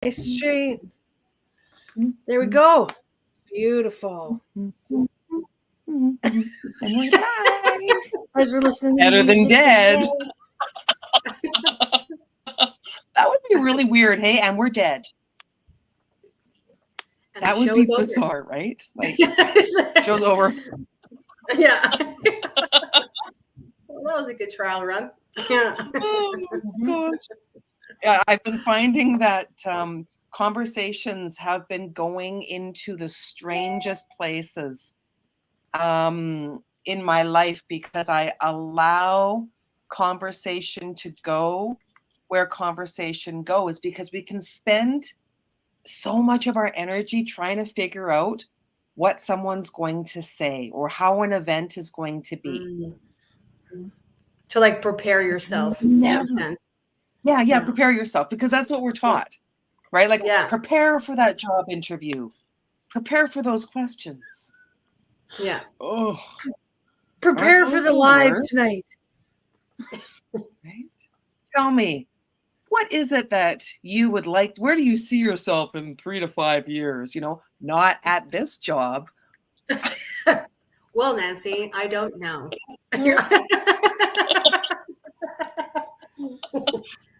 Straight. There we go. Beautiful. And we're live. As we're listening to Better than music dead. again. That would be really weird. Hey, and we're dead. And that would be bizarre, right? Like, show's over. Yeah. Well, that was a good trial run. Yeah. Oh my gosh. Yeah, I've been finding that conversations have been going into the strangest places in my life because I allow conversation to go where conversation goes, because we can spend so much of our energy trying to figure out what someone's going to say or how an event is going to be. To like prepare yourself in a sense. Yeah, prepare yourself, because that's what we're taught, right? Like, prepare for that job interview. Prepare for those questions. Yeah. Oh. Prepare for the live tonight. Right? Tell me, what is it that you would like? Where do you see yourself in 3 to 5 years? You know, not at this job. Well, Nancy, I don't know.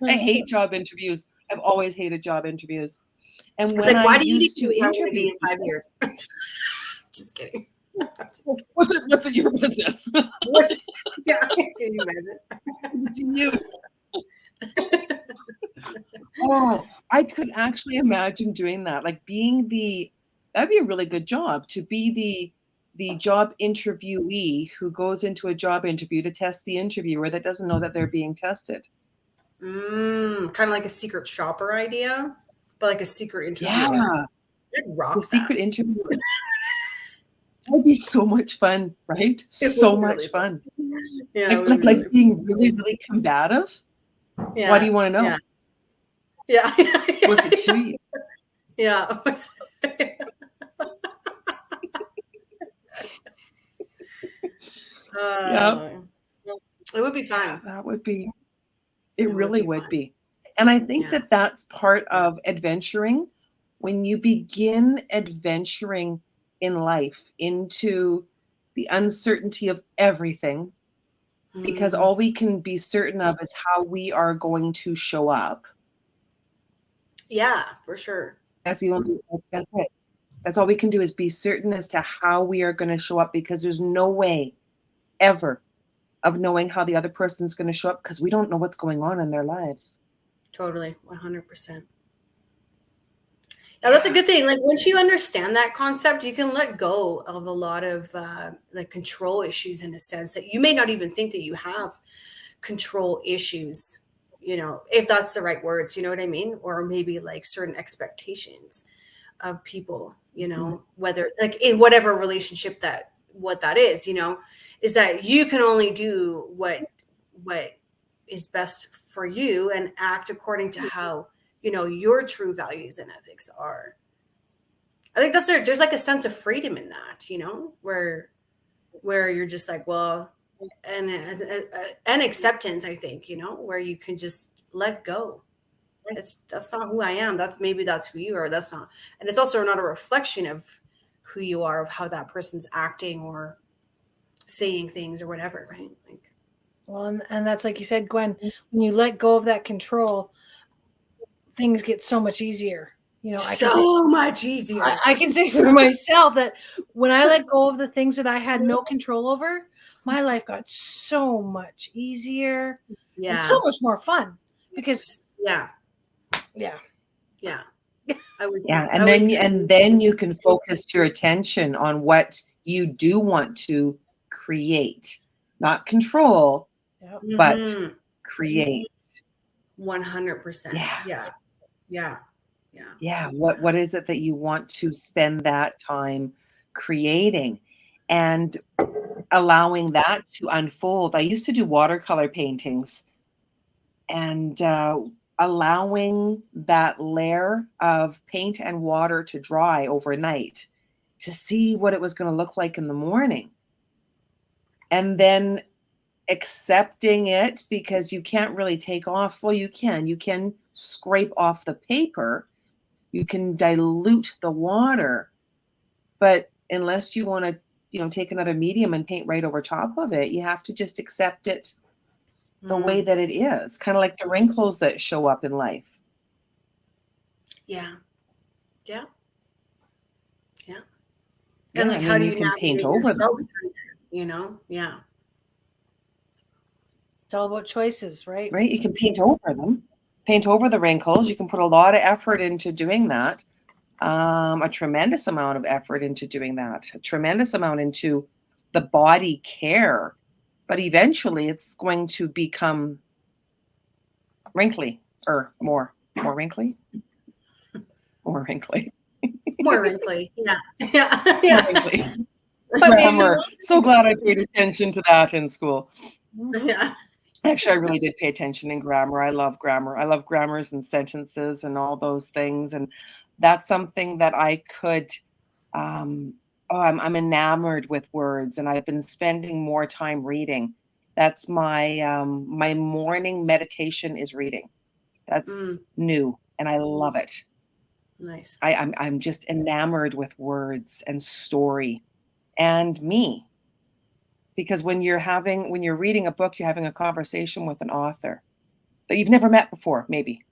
I hate job interviews. I've always hated job interviews. And when like, why do you used to interview in 5 years? Just kidding. What's it your business? Yeah, can you imagine? To you. Oh, I could actually imagine doing that. Like that'd be a really good job, to be the job interviewee who goes into a job interview to test the interviewer that doesn't know that they're being tested. Kind of like a secret shopper idea, but like a secret interviewer. Yeah. I'd rock the secret interviewer. That would be so much fun, right? So much really fun. Yeah, like being really, really combative. Yeah. Why do you want to know? Yeah. What's it to you? Yeah. It would be fun. Yeah, that would be. It really would be. And I think that that's part of adventuring. When you begin adventuring in life into the uncertainty of everything, because all we can be certain of is how we are going to show up. Yeah, for sure. That's the only. That's it. That's all we can do, is be certain as to how we are going to show up, because there's no way ever of knowing how the other person's going to show up, because we don't know what's going on in their lives. Totally. 100%. Now, that's a good thing. Like, once you understand that concept, you can let go of a lot of like control issues, in a sense that you may not even think that you have control issues, you know, if that's the right words, you know what I mean? Or maybe like certain expectations of people, you know, whether like in whatever relationship what that is, you know, is that you can only do what is best for you and act according to how, you know, your true values and ethics are. I think there's like a sense of freedom in that, you know, where you're just like, well, and acceptance, I think, you know, where you can just let go. That's not who I am. That's who you are. That's not, and it's also not a reflection of who you are, of how that person's acting or saying things or whatever, right? Like, well, and that's like you said, Gwen, when you let go of that control, things get so much easier. You know, much easier. I can say for myself that when I let go of the things that I had no control over, my life got so much easier and so much more fun, because and then you can focus your attention on what you do want to create, not control, but create. 100%. Yeah. What is it that you want to spend that time creating, and allowing that to unfold? I used to do watercolor paintings, and allowing that layer of paint and water to dry overnight to see what it was going to look like in the morning. And then accepting it, because you can't really take off. Well, you can scrape off the paper, You can dilute the water, but unless you want to, take another medium and paint right over top of it, you have to just accept it the way that it is, kind of like the wrinkles that show up in life. Yeah. Yeah. Yeah, And like, how do you can paint navigate over yourself them, through that, Yeah. It's all about choices, right? right? You can paint over them, paint over the wrinkles. You can put a lot of effort into doing that, a tremendous amount of effort into doing that, a tremendous amount into the body care. But eventually it's going to become wrinkly or more wrinkly, more wrinkly. More wrinkly. Yeah. Yeah. More Yeah. wrinkly. But maybe Grammar. So glad I paid attention to that in school. Yeah. Actually, I really did pay attention in grammar. I love grammar. I love grammars and sentences and all those things. And that's something that I could, I'm enamored with words, and I've been spending more time reading. That's my morning meditation is reading. That's new, and I love it. Nice. I'm just enamored with words and story and me. Because when you're reading a book, you're having a conversation with an author that you've never met before, maybe.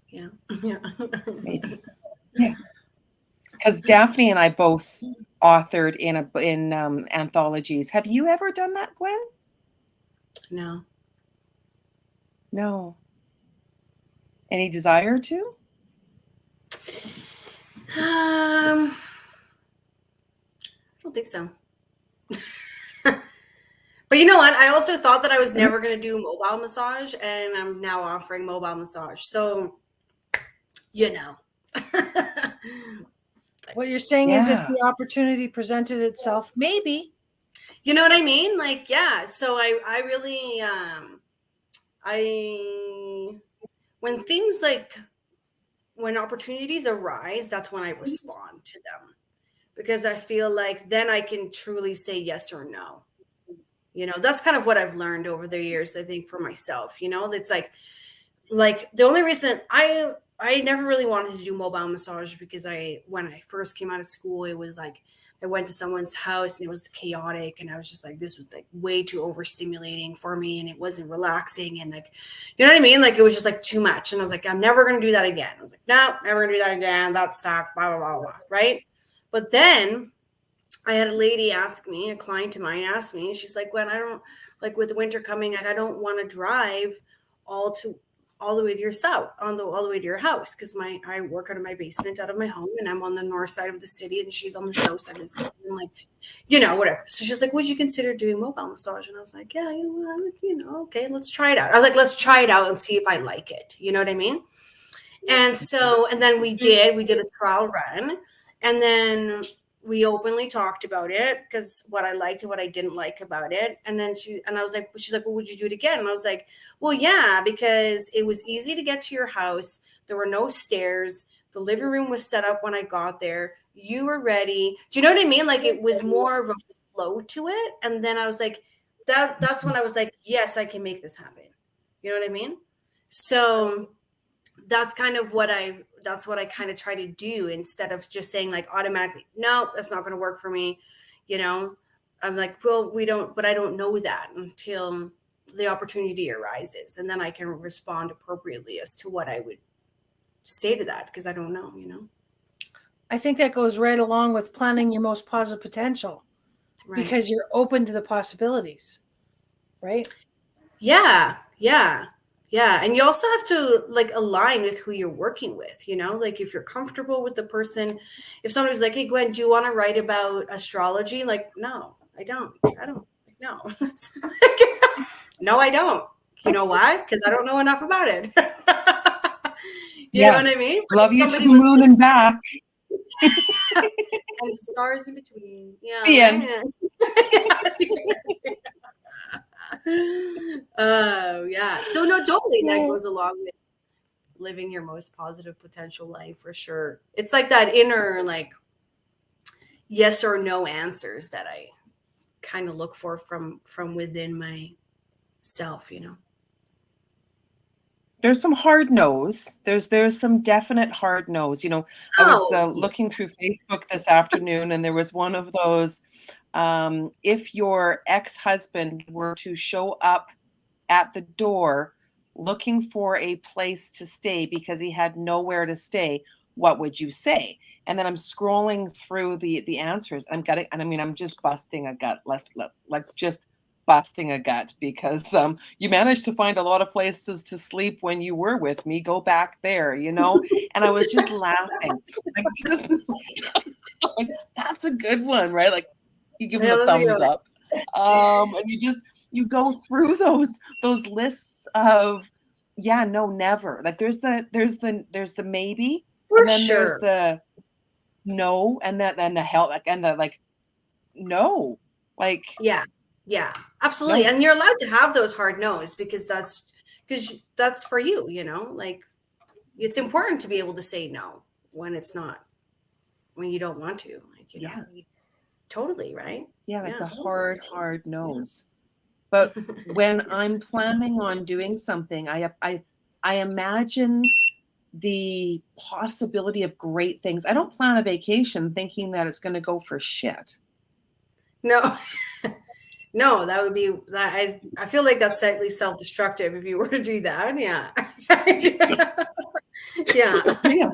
Yeah. Yeah. Maybe. Yeah. Because Daphne and I both authored in anthologies. Have you ever done that, Gwen? No. No. Any desire to? I don't think so. But you know what? I also thought that I was never going to do mobile massage, and I'm now offering mobile massage. So, what you're saying is if the opportunity presented itself, maybe. You know what I mean? Like, yeah. So I really, when opportunities arise, that's when I respond to them, because I feel like then I can truly say yes or no. That's kind of what I've learned over the years, I think, for myself. It's like the only reason I never really wanted to do mobile massage, because when I first came out of school, it was like I went to someone's house and it was chaotic, and I was just like, this was like way too overstimulating for me, and it wasn't relaxing, and like, you know what I mean? Like, it was just like too much, and I was like, I'm never gonna do that again. I was like, no, never gonna do that again. That sucked. Blah blah blah blah. Right? But then I had a client of mine asked me, she's like, Gwen, I don't, like, with the winter coming, like, I don't want to drive all the way to your south, all the way to your house, because I work out of my basement out of my home, and I'm on the north side of the city, and she's on the south side of the city, and like, whatever. So she's like, would you consider doing mobile massage? And I was like, yeah, okay, let's try it out. I was like, let's try it out and see if I like it. You know what I mean? And so, and then we did a trial run, and then we openly talked about it, because what I liked and what I didn't like about it. And then she's like, well, would you do it again? And I was like, well, yeah, because it was easy to get to your house. There were no stairs. The living room was set up when I got there. You were ready. Do you know what I mean? Like, it was more of a flow to it. And then I was like, that's when I was like, yes, I can make this happen. You know what I mean? So that's kind of what I kind of try to do, instead of just saying like automatically, no, that's not going to work for me. I'm like, well, but I don't know that until the opportunity arises. And then I can respond appropriately as to what I would say to that, because I don't know, I think that goes right along with planning your most positive potential, right? Because you're open to the possibilities, right? Yeah. And you also have to like align with who you're working with, like if you're comfortable with the person. If somebody's like, hey, Gwen, do you want to write about astrology? Like, no, I don't, no. No, I don't. You know why? Because I don't know enough about it. You know what I mean? Love you to the moon and back. And stars in between. Yeah. The end. Oh, yeah. So no, totally. That goes along with living your most positive potential life, for sure. It's like that inner, like, yes or no answers that I kind of look for from within myself, there's some hard no's. There's some definite hard no's. You know, I was Oh, yeah. looking through Facebook this afternoon, and there was one of those. If your ex-husband were to show up at the door looking for a place to stay because he had nowhere to stay, what would you say? And then I'm scrolling through the answers. I'm just busting a gut, like just busting a gut because you managed to find a lot of places to sleep when you were with me. Go back there, you know. And I was just laughing. Like, like, that's a good one, right? Like you give them Yeah, a that's a good thumbs one. up, and you go through those lists of yeah, no, never. Like there's the maybe, For and then there's sure. the no, and then the hell, like, and the like no, like Yeah. Yeah, absolutely. no, And you're allowed to have those hard no's because that's for you, you know, like it's important to be able to say no when it's not, when you don't want to, like, you know, yeah, totally, right? yeah, like Yeah. the hard no's. But when I'm planning on doing something, I imagine the possibility of great things. I don't plan a vacation thinking that it's going to go for shit. No, no, that would be that. I feel like that's slightly self-destructive if you were to do that. Yeah. Yeah. Yeah.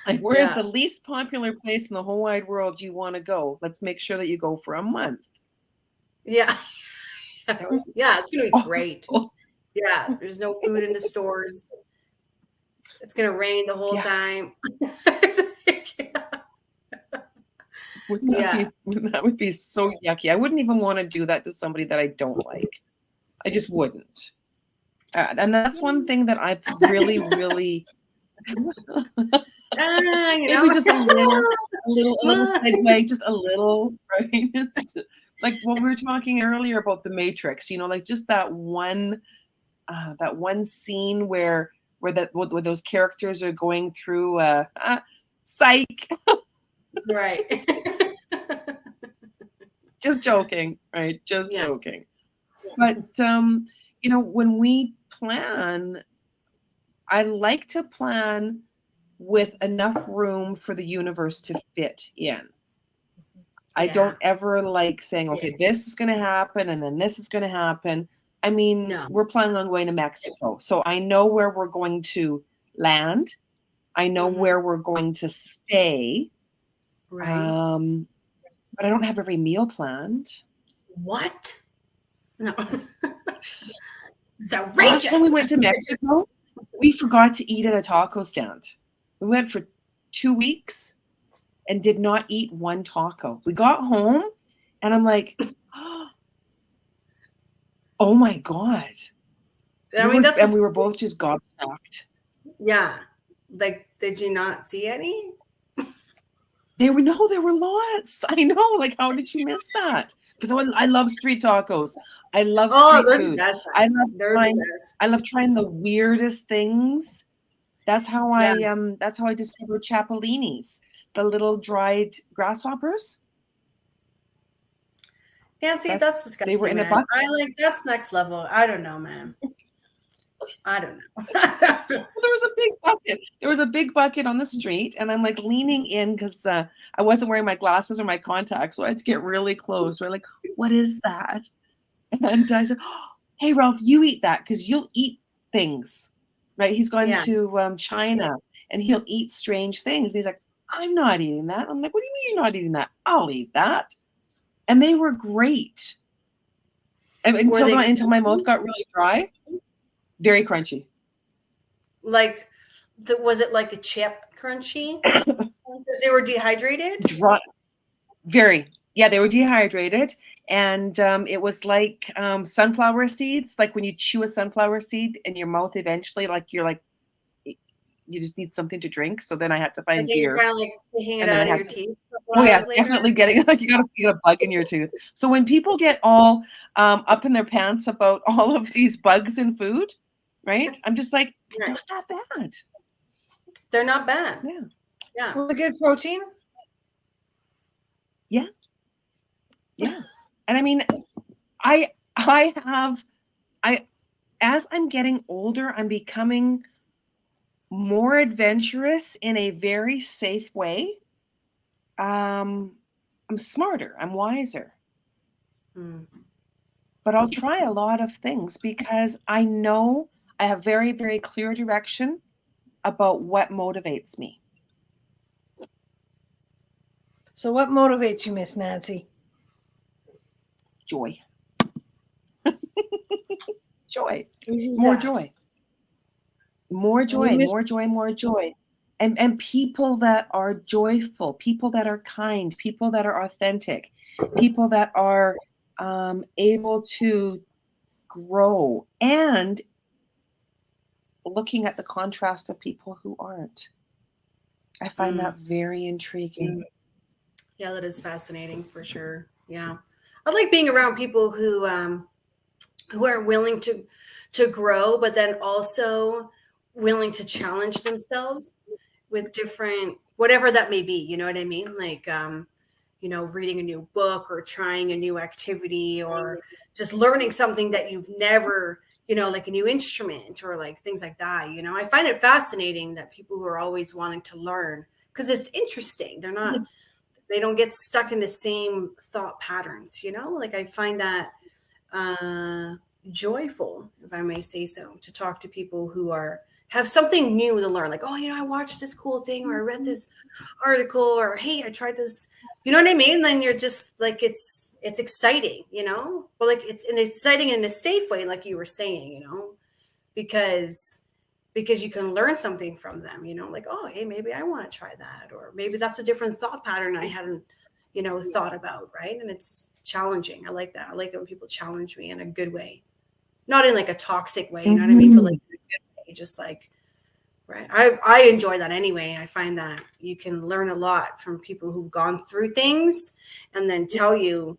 Like, where's Yeah. the least popular place in the whole wide world you want to go? Let's make sure that you go for a month. Yeah. That would be Yeah. It's going to be great. awful. Yeah. There's no food in the stores. It's going to rain the whole Yeah. time. That would be so yucky. I wouldn't even want to do that to somebody that I don't like. I just wouldn't. And that's one thing that I've really, really You maybe know. just a little segue, just a little, right? It's like what we were talking earlier about the Matrix, you know, like just that one scene where those characters are going through psych. Right. Just joking, right? Just Yeah. joking. But you know, when we plan, I like to plan with enough room for the universe to fit in. I Yeah. don't ever like saying, okay, this is going to happen and then this is going to happen. I mean, No. we're planning on going to Mexico. So I know where we're going to land. I know where we're going to stay. Right. But I don't have every meal planned. What? No. It's Last time we outrageous. went to Mexico, we forgot to eat at a taco stand. We went for 2 weeks and did not eat one taco. We got home and I'm like, oh my God. I mean, We were both just gobsmacked. yeah. Like, did you not see any? There were lots. I know. Like, how did you miss that? Because I love street tacos. I love street They're the food. best. I love They're trying, the best. I love trying the weirdest things. That's how Yeah. I discovered chapellinis, the little dried grasshoppers. Nancy, that's They were disgusting, in a man. bucket. I like that's next level. I don't know, man. I don't know. Well, there was a big bucket. There was a big bucket on the street, and I'm like leaning in because I wasn't wearing my glasses or my contacts, so I had to get really close. We're like, "What is that?" And I said, oh, "Hey, Ralph, you eat that because you'll eat things, right?" He's gone Yeah. to China, and he'll eat strange things. And he's like, "I'm not eating that." I'm like, "What do you mean you're not eating that? I'll eat that." And they were great. Until my mouth got really dry. Very crunchy. Like, was it like a chip crunchy? Because they were dehydrated? Dry. Very. Yeah, they were dehydrated. And it was like sunflower seeds. Like when you chew a sunflower seed in your mouth eventually, you just need something to drink. So then I had to find Like, you're beer. kind of like taking it And then out I of had your to, teeth. oh yeah, definitely getting like you got a bug in your tooth. So when people get all up in their pants about all of these bugs in food, right? I'm just like, they're not that bad. They're not bad. Yeah. Yeah. Well, a good protein. Yeah. Yeah. And I mean, I as I'm getting older, I'm becoming more adventurous in a very safe way. I'm smarter, I'm wiser. But I'll try a lot of things because I know I have very, very clear direction about what motivates me. So what motivates you, Miss Nancy? Joy. Joy. Easy as More that. joy. More joy, more joy, more joy. And people that are joyful, people that are kind, people that are authentic, people that are able to grow, and looking at the contrast of people who aren't. I find that very intriguing. Yeah, that is fascinating for sure. Yeah, I like being around people who are willing to grow, but then also willing to challenge themselves with different, whatever that may be. You know what I mean? Like, reading a new book or trying a new activity or just learning something that you've never, like a new instrument or like things like that. I find it fascinating that people who are always wanting to learn, because it's interesting. They don't get stuck in the same thought patterns, like I find that joyful, if I may say so, to talk to people who have something new to learn. Like, oh, I watched this cool thing, or I read this article, or hey, I tried this. You know what I mean? Then you're just like, it's exciting, but like it's exciting in a safe way, like you were saying, because you can learn something from them, like, oh, hey, maybe I want to try that, or maybe that's a different thought pattern I hadn't thought about, right? And it's challenging. I like that. I like it when people challenge me in a good way, not in like a toxic way, you know what I mean, but like in a good way, just like, right. I enjoy that anyway. I find that you can learn a lot from people who've gone through things and then tell you,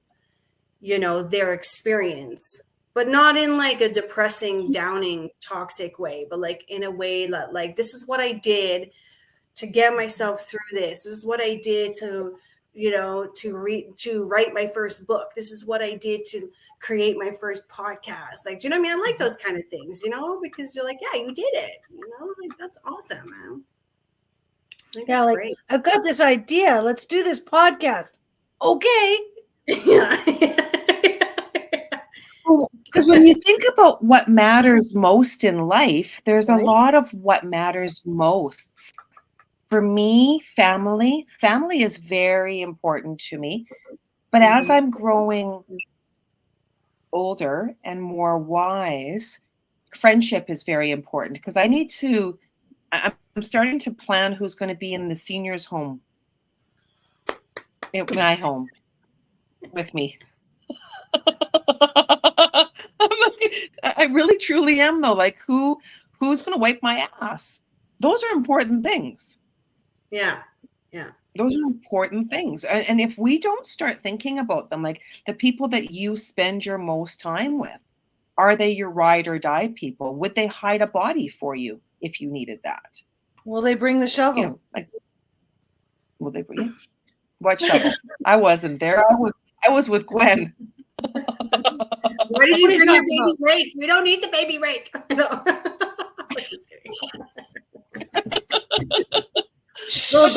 their experience, but not in like a depressing, downing, toxic way, but like in a way that, like, this is what I did to get myself through this. This is what I did to, to write my first book. This is what I did to create my first podcast. Like, do you know what I mean? I like those kind of things, because you're like, yeah, you did it, like, that's awesome, man. Yeah, like, great. I've got this idea. Let's do this podcast. Okay. Yeah. Because when you think about what matters most in life, there's a lot of what matters most. For me, family is very important to me. But as I'm growing older and more wise, friendship is very important, because I'm starting to plan who's going to be in the seniors home, in my home with me. I really truly am, though. Like, who's going to wipe my ass? Those are important things. Yeah. Those are important things. And if we don't start thinking about them, like the people that you spend your most time with, are they your ride or die people? Would they hide a body for you if you needed that? Will they bring the shovel? Will they bring it? What shovel? I wasn't there. I was with Gwen. Why did you bring your baby rake? We don't need the baby rake. No. Just kidding. Little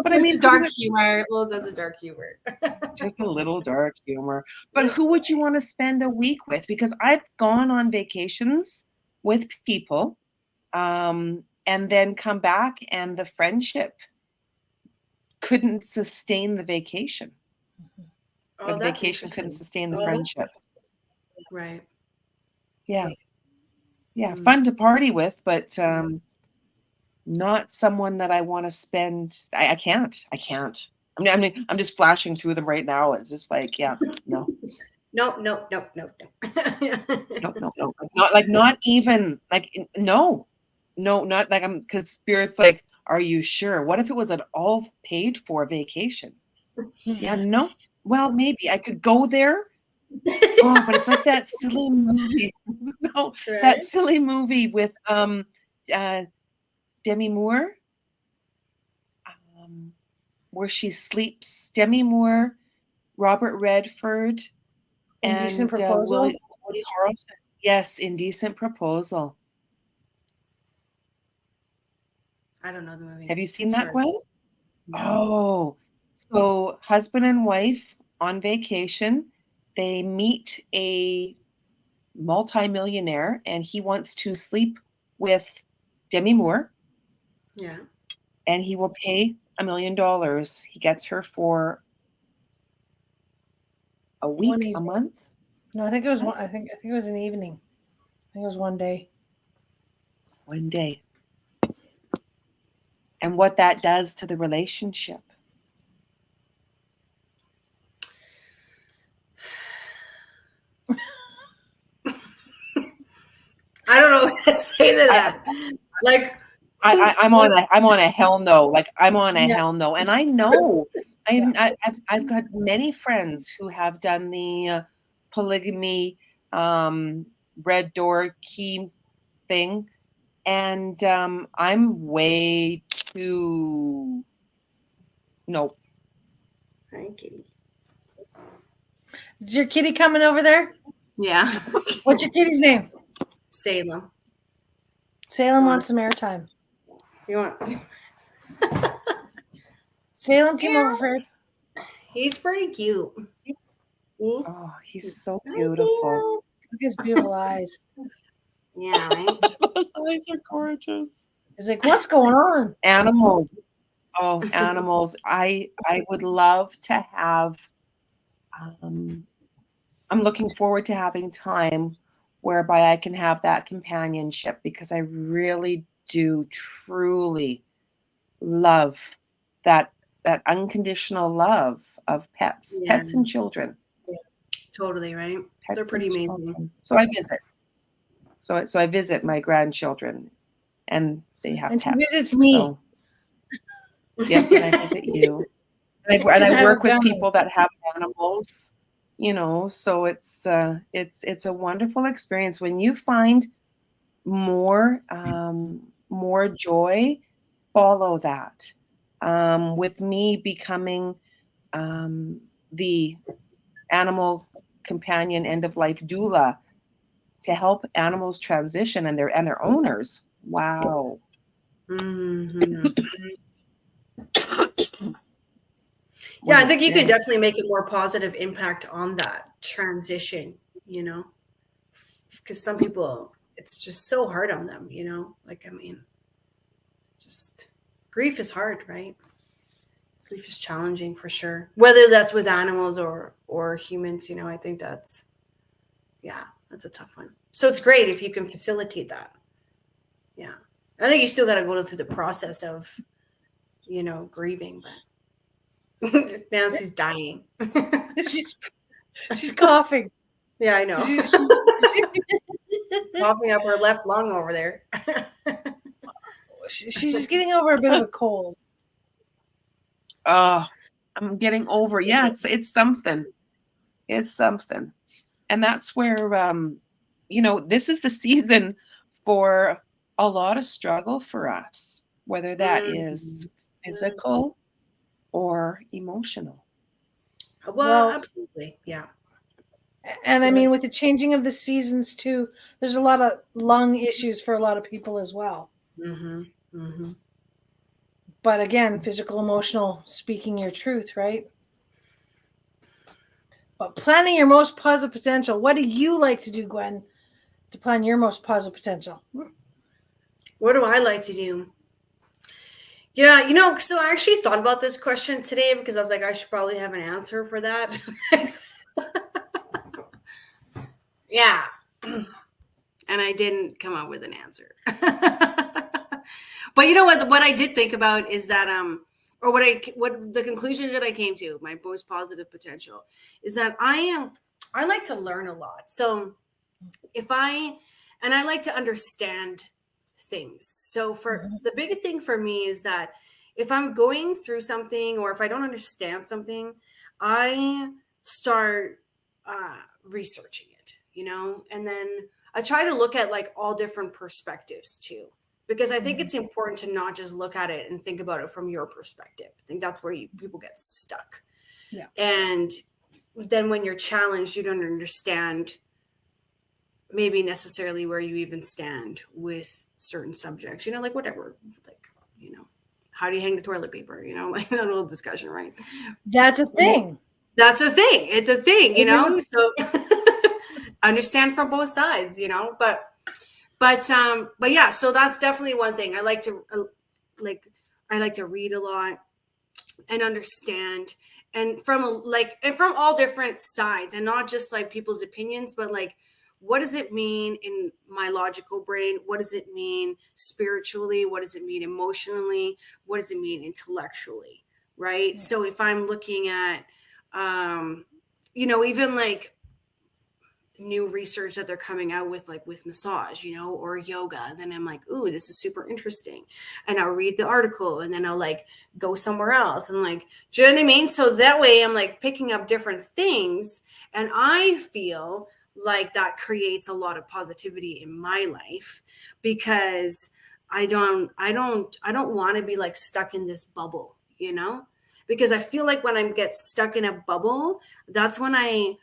sense of dark humor. Little sense of dark humor. Just a little dark humor. But who would you want to spend a week with? Because I've gone on vacations with people, and then come back, and the friendship couldn't sustain the vacation. Oh, the vacation couldn't sustain the friendship. Right. Yeah. Yeah. Fun to party with, but not someone that I want to spend. I can't. I mean, I'm just flashing through them right now. It's just like, yeah, no. No. No. Not even like, no, not like because Spirit's like, are you sure? What if it was an all paid for vacation? Yeah, no. Well, maybe I could go there. Oh, but it's like that silly movie. No, right? That silly movie with Demi Moore, where she sleeps. Demi Moore, Robert Redford, Indecent Proposal. Woody Harrelson. Yes, Indecent Proposal. I don't know the movie. Have you seen that, Sorry. Gwen? No. Oh, so husband and wife on vacation, they meet a multimillionaire and he wants to sleep with Demi Moore Yeah. and he will pay $1 million. He gets her for a One week, a evening. month. No, I think it was one. I think it was an evening. I think it was one day. One day. And what that does to the relationship. I don't know what to say to that. Like, I'm on a hell no. Like I'm on a Yeah. hell no, and I know Yeah. I've got many friends who have done the polygamy red door key thing, and I'm way too no. Hi, kitty. Is your kitty coming over there? Yeah. What's your kitty's name? Salem. Salem wants some airtime. You want? Salem came over for it. He's pretty cute. See? Oh, he's so beautiful. Look at his beautiful eyes. Yeah, right? Those eyes are gorgeous. He's like, what's going on? Animals. Oh, animals. I would love to have I'm looking forward to having time whereby I can have that companionship because I really do truly love that unconditional love of pets, Yeah, pets and children. totally, right? They're Pets pretty and amazing. children. So I visit. So I visit my grandchildren and they have And she pets. visits me. So, yes, and I visit you. And Because I I have work a with family. people that have animals, you know, so it's a wonderful experience when you find more more joy, follow that. With me becoming the animal companion end of life doula to help animals transition and their owners. Wow. Mm-hmm. Yeah, I think you can definitely make a more positive impact on that transition, you know, because some people, it's just so hard on them, you know, like, I mean, just grief is hard, right? Grief is challenging for sure. Whether that's with animals or humans, you know, I think that's, yeah, that's a tough one. So it's great if you can facilitate that. Yeah. I think you still got to go through the process of, you know, grieving, but Nancy's dying. She's coughing. Yeah, I know. Coughing up her left lung over there. She's just getting over a bit of a cold. Oh, I'm getting over. Yeah, it's something. It's something. And that's where you know, this is the season for a lot of struggle for us, whether that is physical or emotional. Well, absolutely. Yeah. And I mean, with the changing of the seasons too, there's a lot of lung issues for a lot of people as well. Mm-hmm. Mm-hmm. But again, physical, emotional, speaking your truth, right? But planning your most positive potential. What do you like to do, Gwen, to plan your most positive potential? What do I like to do? Yeah, you know, so I actually thought about this question today because I was like, I should probably have an answer for that. Yeah. And I didn't come up with an answer. But you know what I did think about is that or what the conclusion that I came to, my most positive potential, is that I like to learn a lot. So I like to understand things. So for the biggest thing for me is that if I'm going through something or if I don't understand something, I start researching it, you know, and then I try to look at like all different perspectives too, because I think it's important to not just look at it and think about it from your perspective. I think that's where people get stuck. Yeah. And then when you're challenged, you don't understand maybe necessarily where you even stand with certain subjects, like whatever, like, how do you hang the toilet paper, like that little discussion, right? That's a thing. That's a thing. It's a thing, It is. so understand from both sides, but yeah, so that's definitely one thing. I like to read a lot and understand, and from all different sides, and not just like people's opinions, but like, what does it mean in my logical brain? What does it mean spiritually? What does it mean emotionally? What does it mean intellectually? Right. So if I'm looking at, even like new research that they're coming out with, like with massage, or yoga, then I'm like, ooh, this is super interesting. And I'll read the article, and then I'll like go somewhere else, and like, do you know what I mean? So that way I'm like picking up different things, and I feel like that creates a lot of positivity in my life, because I don't want to be like stuck in this bubble, because I feel like when I get stuck in a bubble, that's when I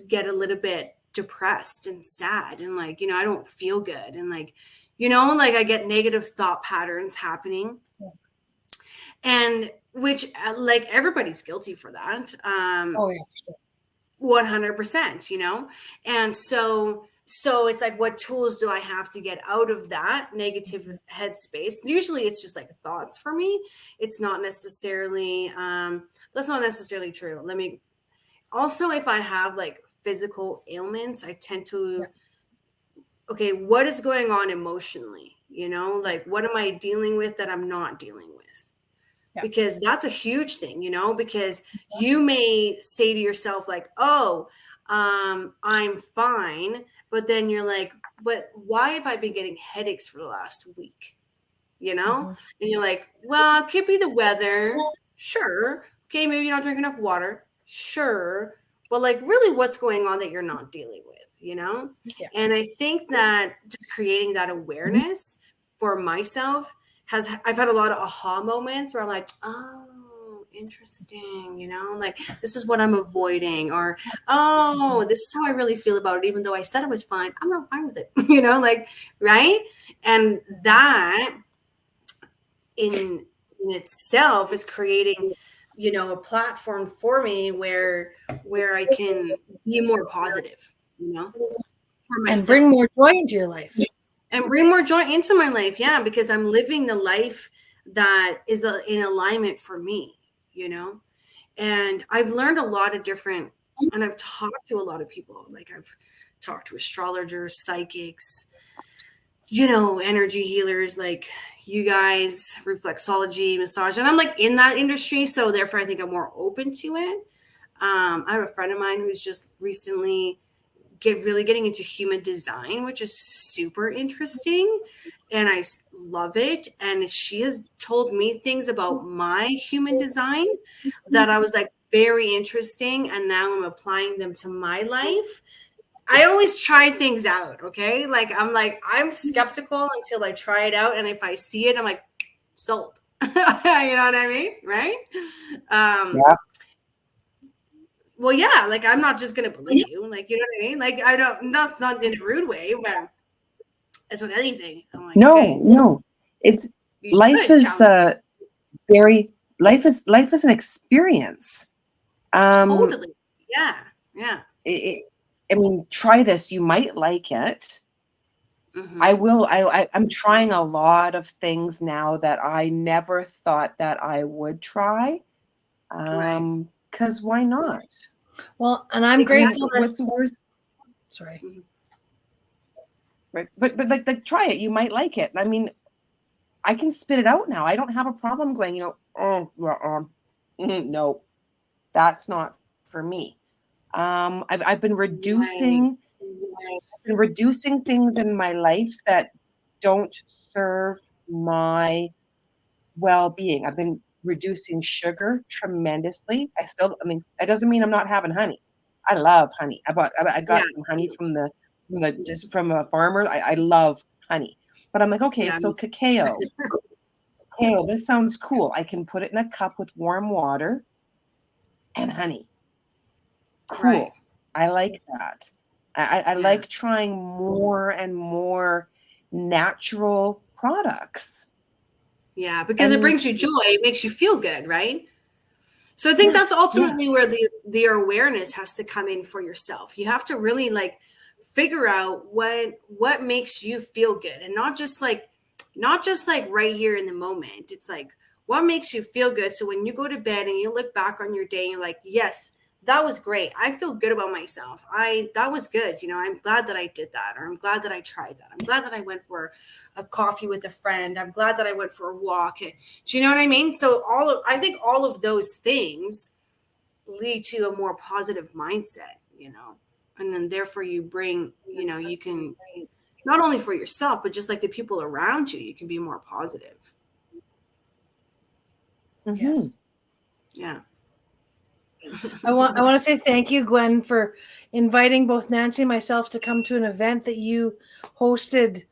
get a little bit depressed and sad, and like, I don't feel good, and like, like I get negative thought patterns happening, and which like everybody's guilty for that. Oh yeah, for sure. 100%, and so it's like, what tools do I have to get out of that negative headspace? Usually it's just like thoughts for me. It's not necessarily, that's not necessarily true. Also, if I have like physical ailments, I tend to, okay, what is going on emotionally? Like, what am I dealing with that I'm not dealing with? Yeah. Because that's a huge thing, because you may say to yourself like, oh, I'm fine. But then you're like, but why have I been getting headaches for the last week? And you're like, well, it could be the weather. Sure. Okay. Maybe you don't drink enough water. Sure. But like, really, what's going on that you're not dealing with, Yeah. And I think that just creating that awareness for myself I've had a lot of aha moments where I'm like, oh, interesting, like, this is what I'm avoiding, or, oh, this is how I really feel about it. Even though I said it was fine, I'm not fine with it, like, right. And that in itself is creating, a platform for me where I can be more positive, for myself. And bring more joy into your life. And bring more joy into my life, yeah, because I'm living the life that is in alignment for me, And I've learned a lot of different, and I've talked to a lot of people. Like, I've talked to astrologers, psychics, energy healers, like you guys, reflexology, massage, and I'm like in that industry, so therefore I think I'm more open to it. I have a friend of mine who's just recently really getting into human design, which is super interesting, and I love it. And she has told me things about my human design that I was like, very interesting, and now I'm applying them to my life. I always try things out, okay? Like, I'm skeptical until I try it out, and if I see it, I'm like, sold. You know what I mean? Right? Yeah. Well, yeah, like, I'm not just gonna believe you, like, you know what I mean? Like, I don't, that's not in a rude way, but it's with anything. I'm like, no, okay, no, it's life is life is an experience. Totally, yeah. I mean, try this. You might like it. Mhm. I'm trying a lot of things now that I never thought that I would try. Right. Because why not? Well, and I'm grateful. What's the worst? Sorry. Mhm. Right. But like try it. You might like it. I mean, I can spit it out now. I don't have a problem going, no, that's not for me. I've been reducing things in my life that don't serve my well-being. I've been reducing sugar tremendously. I mean, that doesn't mean I'm not having honey. I love honey. I got some honey just from a farmer. I love honey. But I'm like, okay, so cacao. Cacao, this sounds cool. I can put it in a cup with warm water and honey. Cool. Right. I like that. I like trying more and more natural products. Yeah, because it brings you joy. It makes you feel good, right? So I think that's ultimately where the awareness has to come in for yourself. You have to really like figure out what makes you feel good, and not just like right here in the moment. It's like what makes you feel good. So when you go to bed and you look back on your day, you're like, yes, that was great. I feel good about myself. That was good. You know, I'm glad that I did that, or I'm glad that I tried that. I'm glad that I went for a coffee with a friend. I'm glad that I went for a walk. Do you know what I mean? So I think all of those things lead to a more positive mindset, you know, and then therefore you bring, you know, you can not only for yourself, but just like the people around you, you can be more positive. Yes. Yeah. I want to say thank you, Gwen, for inviting both Nancy and myself to come to an event that you hosted.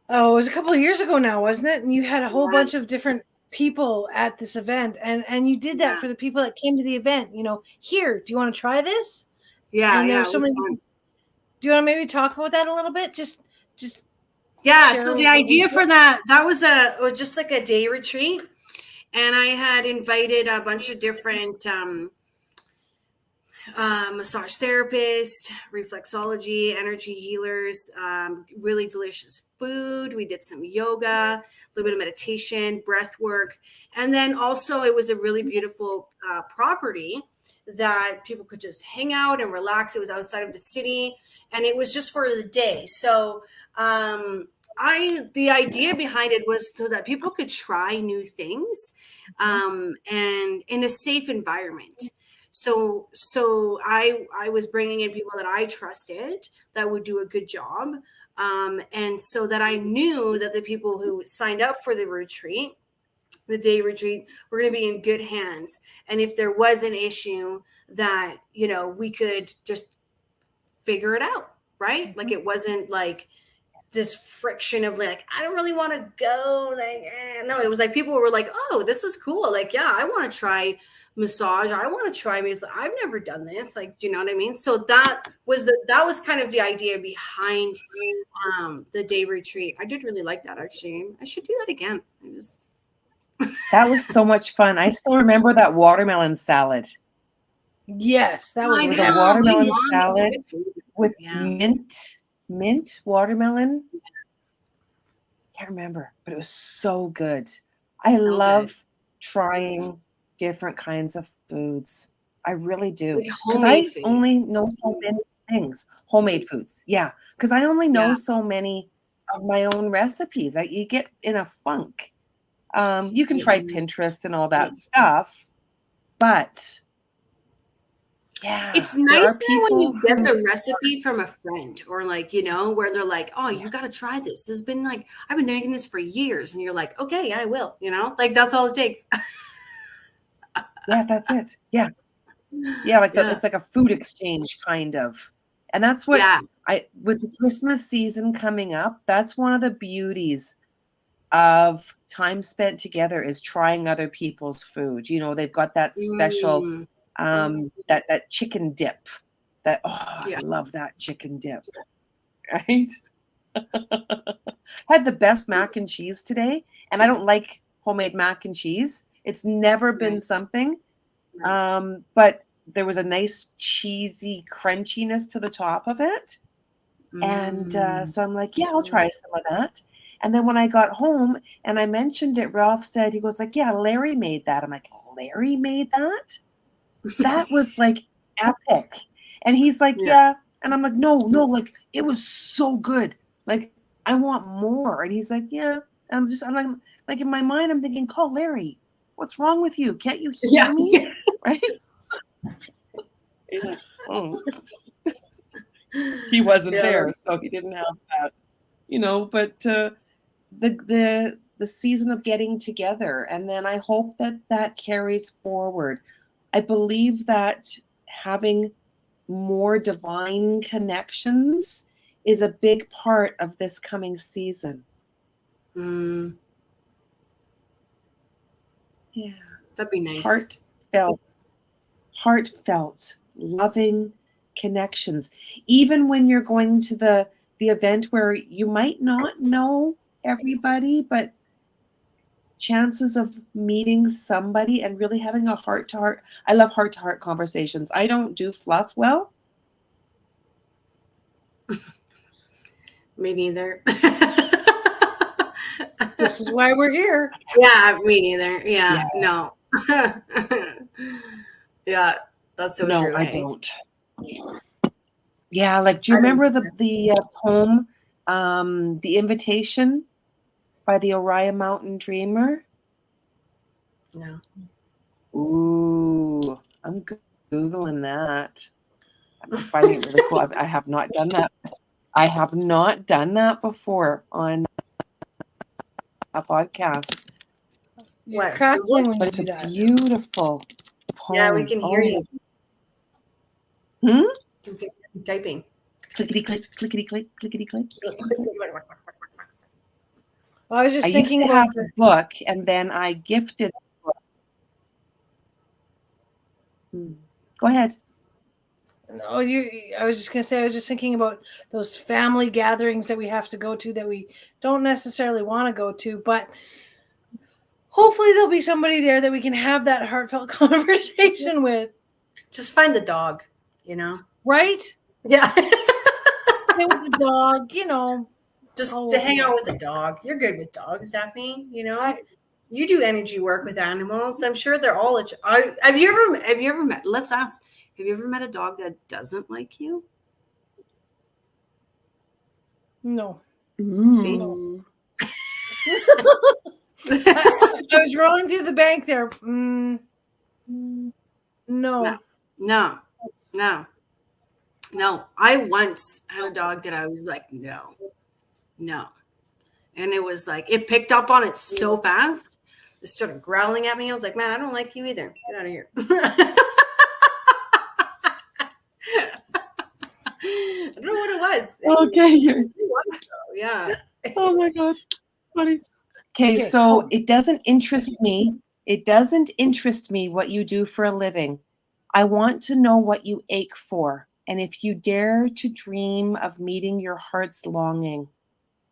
Oh, it was a couple of years ago now, wasn't it? And you had a whole bunch of different people at this event, and you did that for the people that came to the event. You know, here, do you want to try this? Yeah, and there yeah, were it so was many. fun. Do you want to maybe talk about that a little bit? Just Yeah, share so the what we idea did. for that was just like a day retreat, and I had invited a bunch of different massage therapist, reflexology, energy healers, really delicious food. We did some yoga, a little bit of meditation, breath work. And then also it was a really beautiful property that people could just hang out and relax. It was outside of the city and it was just for the day. So the idea behind it was so that people could try new things and in a safe environment. So I was bringing in people that I trusted that would do a good job, and so that I knew that the people who signed up for the retreat, the day retreat, were going to be in good hands. And if there was an issue, that you know we could just figure it out, right? Like it wasn't like this friction of like I don't really want to go, like no, it was like people were like, oh, this is cool, like yeah, I want to try massage, I want to try music, I've never done this, like do you know what I mean? So that was kind of the idea behind the day retreat. I did really like that, actually. I should do that again. That was so much fun. I still remember that watermelon salad. Yes, that was. It was Really a watermelon mom salad with yeah. mint watermelon. Can't remember, but it was so good. I So love good. trying different kinds of foods. I really do. Like Because homemade I food. only know so many things. Homemade foods. Yeah. Because I only know so many of my own recipes. You get in a funk. You can try Pinterest and all that stuff, but yeah, It's there nice are though when people you get who the recipe from a friend, or like, you know, where they're like, oh, you got to try this. This has been like, I've been making this for years. And you're like, okay, yeah, I will, you know, like that's all it takes. yeah, that's it. Yeah. Yeah, like Yeah. it's like a food exchange kind of. And that's what Yeah. with the Christmas season coming up, that's one of the beauties of time spent together is trying other people's food. You know, they've got that special Mm, that chicken dip. That I yeah. love that chicken dip. Right? Had the best mac and cheese today, and I don't like homemade mac and cheese. It's never been Right. something. Right. But there was a nice cheesy crunchiness to the top of it. And Mm. so I'm like, yeah, I'll try some of that. And then when I got home and I mentioned it, Ralph said, he goes like, yeah, Larry made that. I'm like, Larry made that? That was like epic. And he's like, Yeah. yeah. And I'm like, no, like it was so good. Like, I want more. And he's like, yeah. And I'm like in my mind, I'm thinking, call Larry. What's wrong with you? Can't you Yeah. hear me? Right? He's like, oh. He wasn't Yeah. there, so he didn't have that, but the season of getting together, and then I hope that carries forward. I believe that having more divine connections is a big part of this coming season. Mm, Yeah. that'd be nice. Heartfelt, loving connections. Even when you're going to the event where you might not know everybody, but chances of meeting somebody and really having a heart-to-heart. I love heart-to-heart conversations. I don't do fluff well. Me neither. This is why we're here. Yeah, me neither. Yeah, Yeah. no. Yeah, that's so No, true. I Hey? don't. Yeah, like, do you I don't remember either. the poem, The Invitation by the Orion Mountain Dreamer? No. Ooh, I'm Googling that. I'm finding it really cool. I have not done that. I have not done that before on a podcast, You're What? crackling when but you it's do a that. beautiful Yeah, we poem. can Oh hear you. my. Hmm? You can typing. Clickety click, clickety click, clickety click. I was I just used thinking to about have the book, and then I gifted the book. Go ahead. oh, I was just gonna say I was just thinking about those family gatherings that we have to go to that we don't necessarily want to go to, but hopefully there'll be somebody there that we can have that heartfelt conversation with, Just find the dog, you know? right? Yeah. Play with the dog, Just all to over hang out that. with a dog. You're good with dogs, Daphne. You know, I- you do energy work with animals. I'm sure they're all. Have you ever met? Let's ask. Have you ever met a dog that doesn't like you? No. See? Ooh. I was rolling through the bank there. No. No, no, no, no. I once had a dog that I was like, no, no, and it was like it picked up on it so fast. It started growling at me. I was like, man, I don't like you either. Get out of here. I don't know what it was. Okay. It was though, yeah. Oh my God. Funny. Okay, Okay, so it doesn't interest me. It doesn't interest me what you do for a living. I want to know what you ache for, and if you dare to dream of meeting your heart's longing.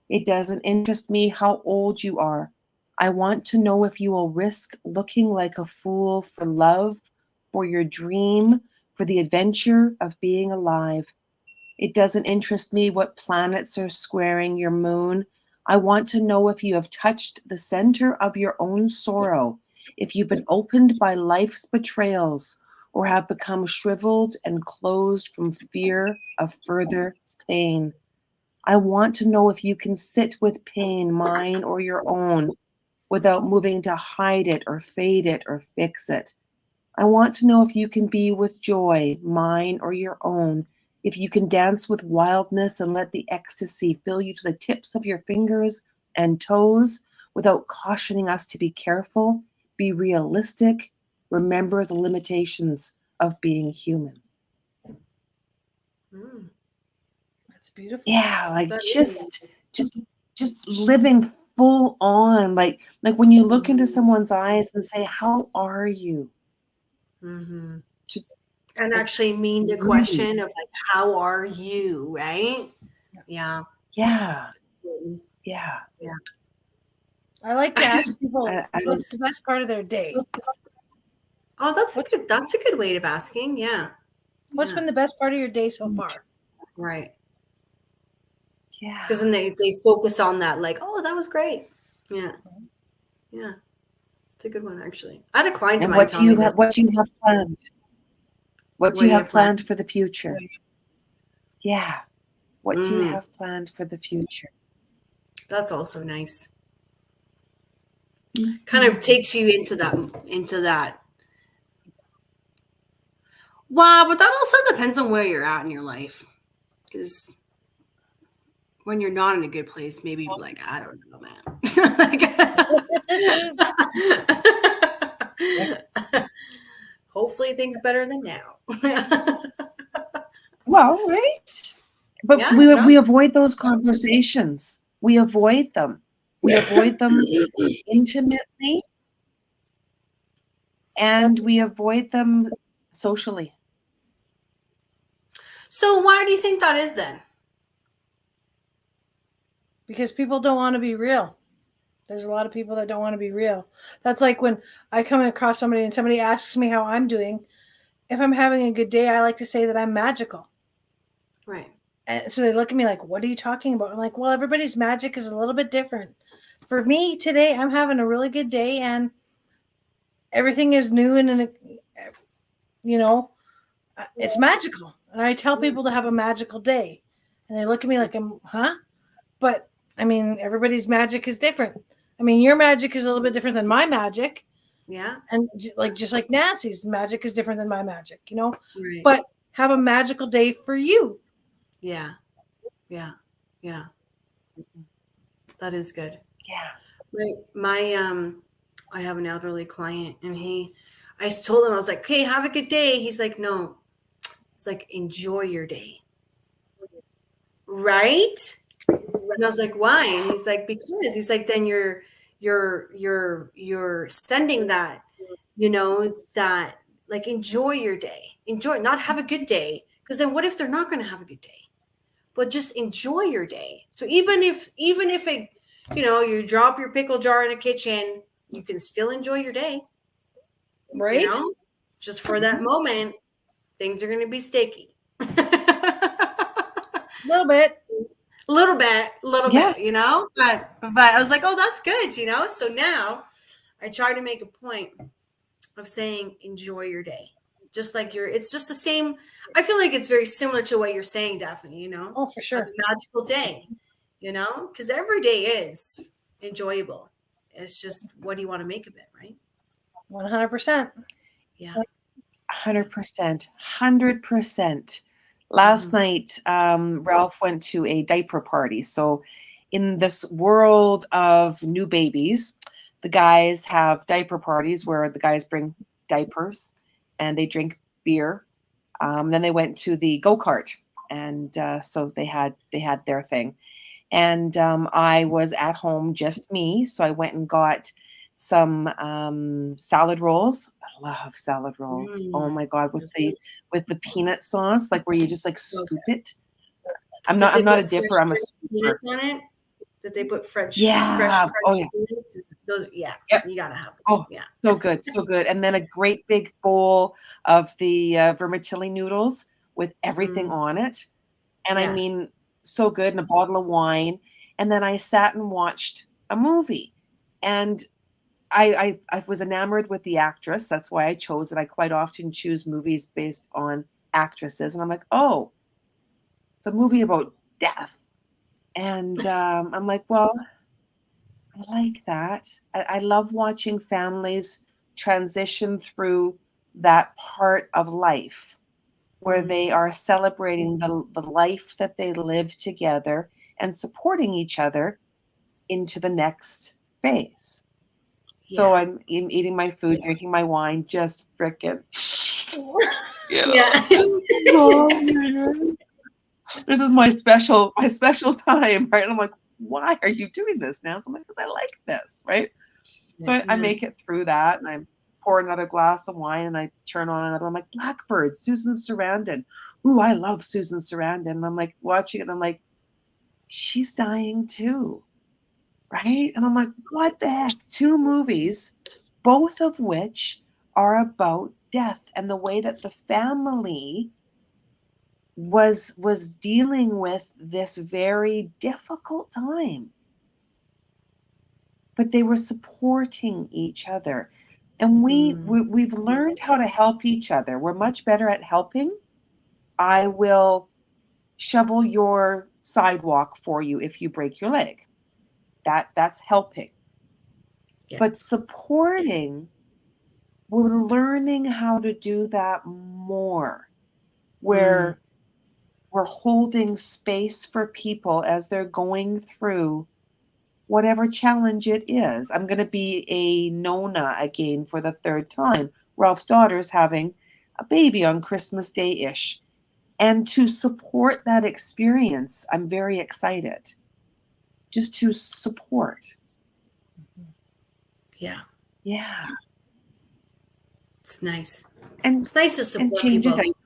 It doesn't interest me how old you are. I want to know if you will risk looking like a fool for love, for your dream, for the adventure of being alive. It doesn't interest me what planets are squaring your moon. I want to know if you have touched the center of your own sorrow, if you've been opened by life's betrayals, or have become shriveled and closed from fear of further pain. I want to know if you can sit with pain, mine or your own, without moving to hide it or fade it or fix it. I want to know if you can be with joy, mine or your own, if you can dance with wildness and let the ecstasy fill you to the tips of your fingers and toes without cautioning us to be careful, be realistic, remember the limitations of being human. Mm, that's beautiful. Yeah, like that is just living full on, like when you look into Mhm. someone's eyes and say, "How are you?" Mhm. To And like actually mean the really, question of like, how are you? Right? Yeah. yeah, Mhm. yeah. Yeah. I like to ask people I don't. what's the best part of their day. Oh, What's that's a good way of asking. Yeah. what's Yeah. been the best part of your day so far? Right. Yeah. Because then they focus on that, like, oh, that was great. Yeah. Yeah. It's a good one, actually. I had a client of And mine tell me this. what you have planned? What What you do you have have planned? planned for the future? Yeah. What do you Mm, have planned for the future? that's also nice. Kind Mhm. of takes you into that. Well, but that also depends on where you're at in your life. Because when you're not in a good place, maybe you're like, I don't know, man. Hopefully things better than now. Well, right. But Yeah, no. we avoid those conversations. We avoid them. We avoid them intimately, and That's we avoid them socially. So why do you think that is then? Because people don't want to be real. There's a lot of people that don't want to be real. That's like when I come across somebody and somebody asks me how I'm doing. If I'm having a good day, I like to say that I'm magical. Right. And so they look at me like, what are you talking about? I'm like, well, everybody's magic is a little bit different. For me today, I'm having a really good day and everything is new and it's magical. And I tell people to have a magical day. And they look at me like, huh? But I mean, everybody's magic is different. I mean, your magic is a little bit different than my magic. Yeah. And just like Nancy's magic is different than my magic, Right. but have a magical day for you. Yeah. Yeah. Yeah. That is good. Yeah. I have an elderly client and I told him, I was like, okay, have a good day. He's like, no. It's like, enjoy your day. Right? And I was like, why? And he's like, because he's like, then you're sending that, that like enjoy your day. Enjoy, not have a good day. Because then what if they're not going to have a good day? But just enjoy your day. So even if it, you drop your pickle jar in the kitchen, you can still enjoy your day. Right? Just for that moment, things are going to be sticky. A little bit. Little bit, but I was like, oh, that's good, So now I try to make a point of saying, enjoy your day. Just like it's just the same. I feel like it's very similar to what you're saying, Daphne, Oh, for sure. Have a magical day, because every day is enjoyable. It's just, what do you want to make of it, right? 100%. Yeah. 100%. 100%. Last night, Ralph went to a diaper party. So in this world of new babies, the guys have diaper parties where the guys bring diapers and they drink beer. Then they went to the go-kart, and so they had their thing. And I was at home, just me, so I went and got some salad rolls. I love salad rolls. Oh my god, with the peanut sauce, like where you just like scoop it. I'm not a dipper. I'm a scooper. On it? Did they put fresh Yeah. Oh yeah. peanuts? Those, yeah. Yep. You gotta have them. Oh, yeah. so good, so good. And then a great big bowl of the vermicelli noodles with everything on it. And I Yeah. mean, so good, and a bottle of wine. And then I sat and watched a movie. And I was enamored with the actress. That's why I chose it. I quite often choose movies based on actresses. And I'm like, oh, it's a movie about death. And I'm like, well, I like that. I love watching families transition through that part of life where they are celebrating the life that they live together and supporting each other into the next phase. So I'm eating my food, drinking my wine, just frickin'. Yeah. This is my special time, right? And I'm like, why are you doing this now? So I'm like, because I like this, right? So I make it through that, and I pour another glass of wine, and I turn on another. I'm like, Blackbird, Susan Sarandon. Ooh, I love Susan Sarandon. And I'm like watching it, and I'm like, she's dying too, right? And I'm like, what the heck? 2 movies, both of which are about death and the way that the family was dealing with this very difficult time. But they were supporting each other. And we've learned how to help each other. We're much better at helping. I will shovel your sidewalk for you if you break your leg. That's helping. Yeah. But supporting, we're learning how to do that more, where we're holding space for people as they're going through whatever challenge it is. I'm going to be a Nona again for the 3rd time. Ralph's daughter's having a baby on Christmas Day-ish. And to support that experience, I'm very excited. Just to support. Yeah. Yeah. It's nice. And It's nice to support change people. it.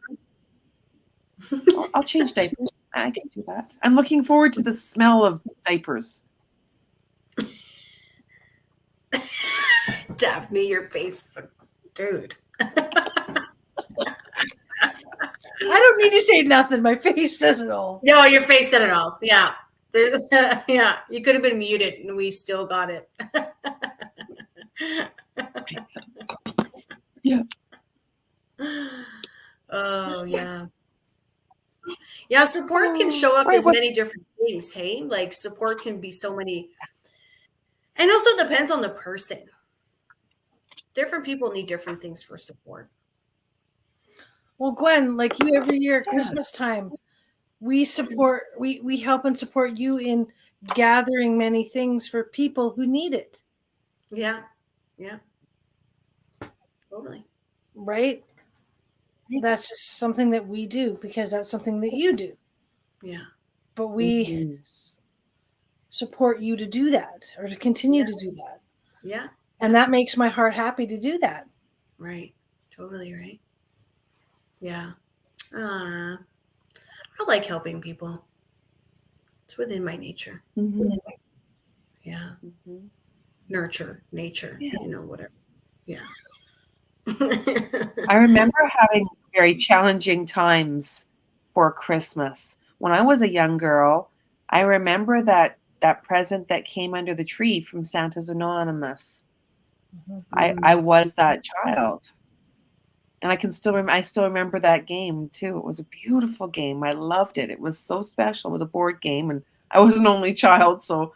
I'll change diapers. I can do that. I'm looking forward to the smell of diapers. Daphne, your face, dude. I don't need to say nothing. My face says it all. No, your face said it all. Yeah. There's yeah, you could have been muted and we still got it. Yeah. Oh yeah. Yeah, support can show up Right, as many different things, hey? Like support can be so many, and also depends on the person. Different people need different things for support. Well, Gwen, like you every year at Christmas time, we help and support you in gathering many things for people who need it. Yeah. Yeah. Totally. Right? That's just something that we do because that's something that you do. Yeah. But we support you to do that or to continue to do that. Yeah. And that makes my heart happy to do that. Right. Totally right. Yeah. I like helping people. It's within my nature. Mm-hmm. Yeah. Mm-hmm. Nurture, nature, whatever. Yeah. I remember having very challenging times for Christmas. When I was a young girl, I remember that present that came under the tree from Santa's Anonymous. I was that child. And I still remember that game too. It was a beautiful game. I loved it. It was so special. It was a board game and I was an only child, so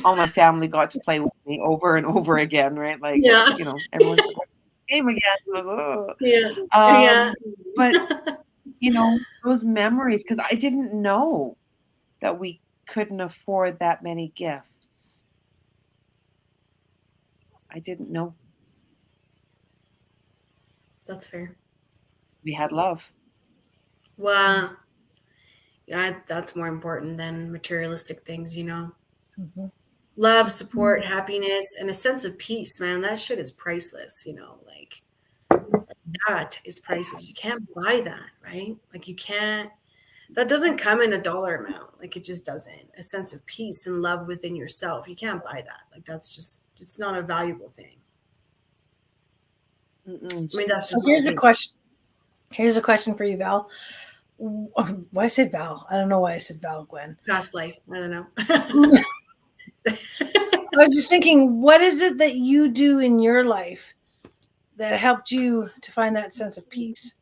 all my family got to play with me over and over again, right? Like, Yeah. everyone's like, game again. Yeah. Yeah. But, those memories, because I didn't know that we couldn't afford that many gifts. I didn't know That's fair. we had love. Well, yeah, that's more important than materialistic things, Mm-hmm. Love, support, happiness, and a sense of peace, man. That shit is priceless, like that is priceless. You can't buy that, right? Like you can't, that doesn't come in a dollar amount. Like it just doesn't. A sense of peace and love within yourself. You can't buy that. Like that's just, it's not a valuable thing. Mm-mm. I mean, that's So here's a question. Here's a question for you, Val. Why I said Val? I don't know why I said Val, Gwen. Past life. I don't know. I was just thinking, what is it that you do in your life that helped you to find that sense of peace?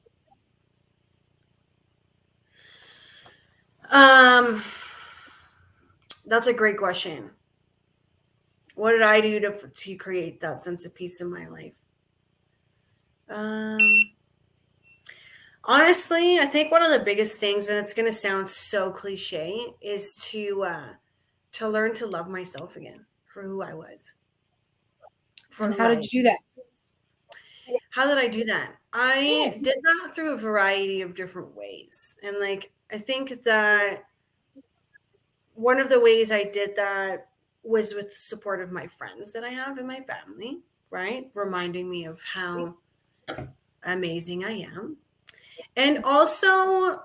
That's a great question. What did I do to create that sense of peace in my life? Honestly, I think one of the biggest things, and it's going to sound so cliche, is to learn to love myself again for who I was. And how did you do that? How did I do that? I did that through a variety of different ways. And I think that one of the ways I did that was with the support of my friends that I have in my family, right? Reminding me of how amazing I am. And also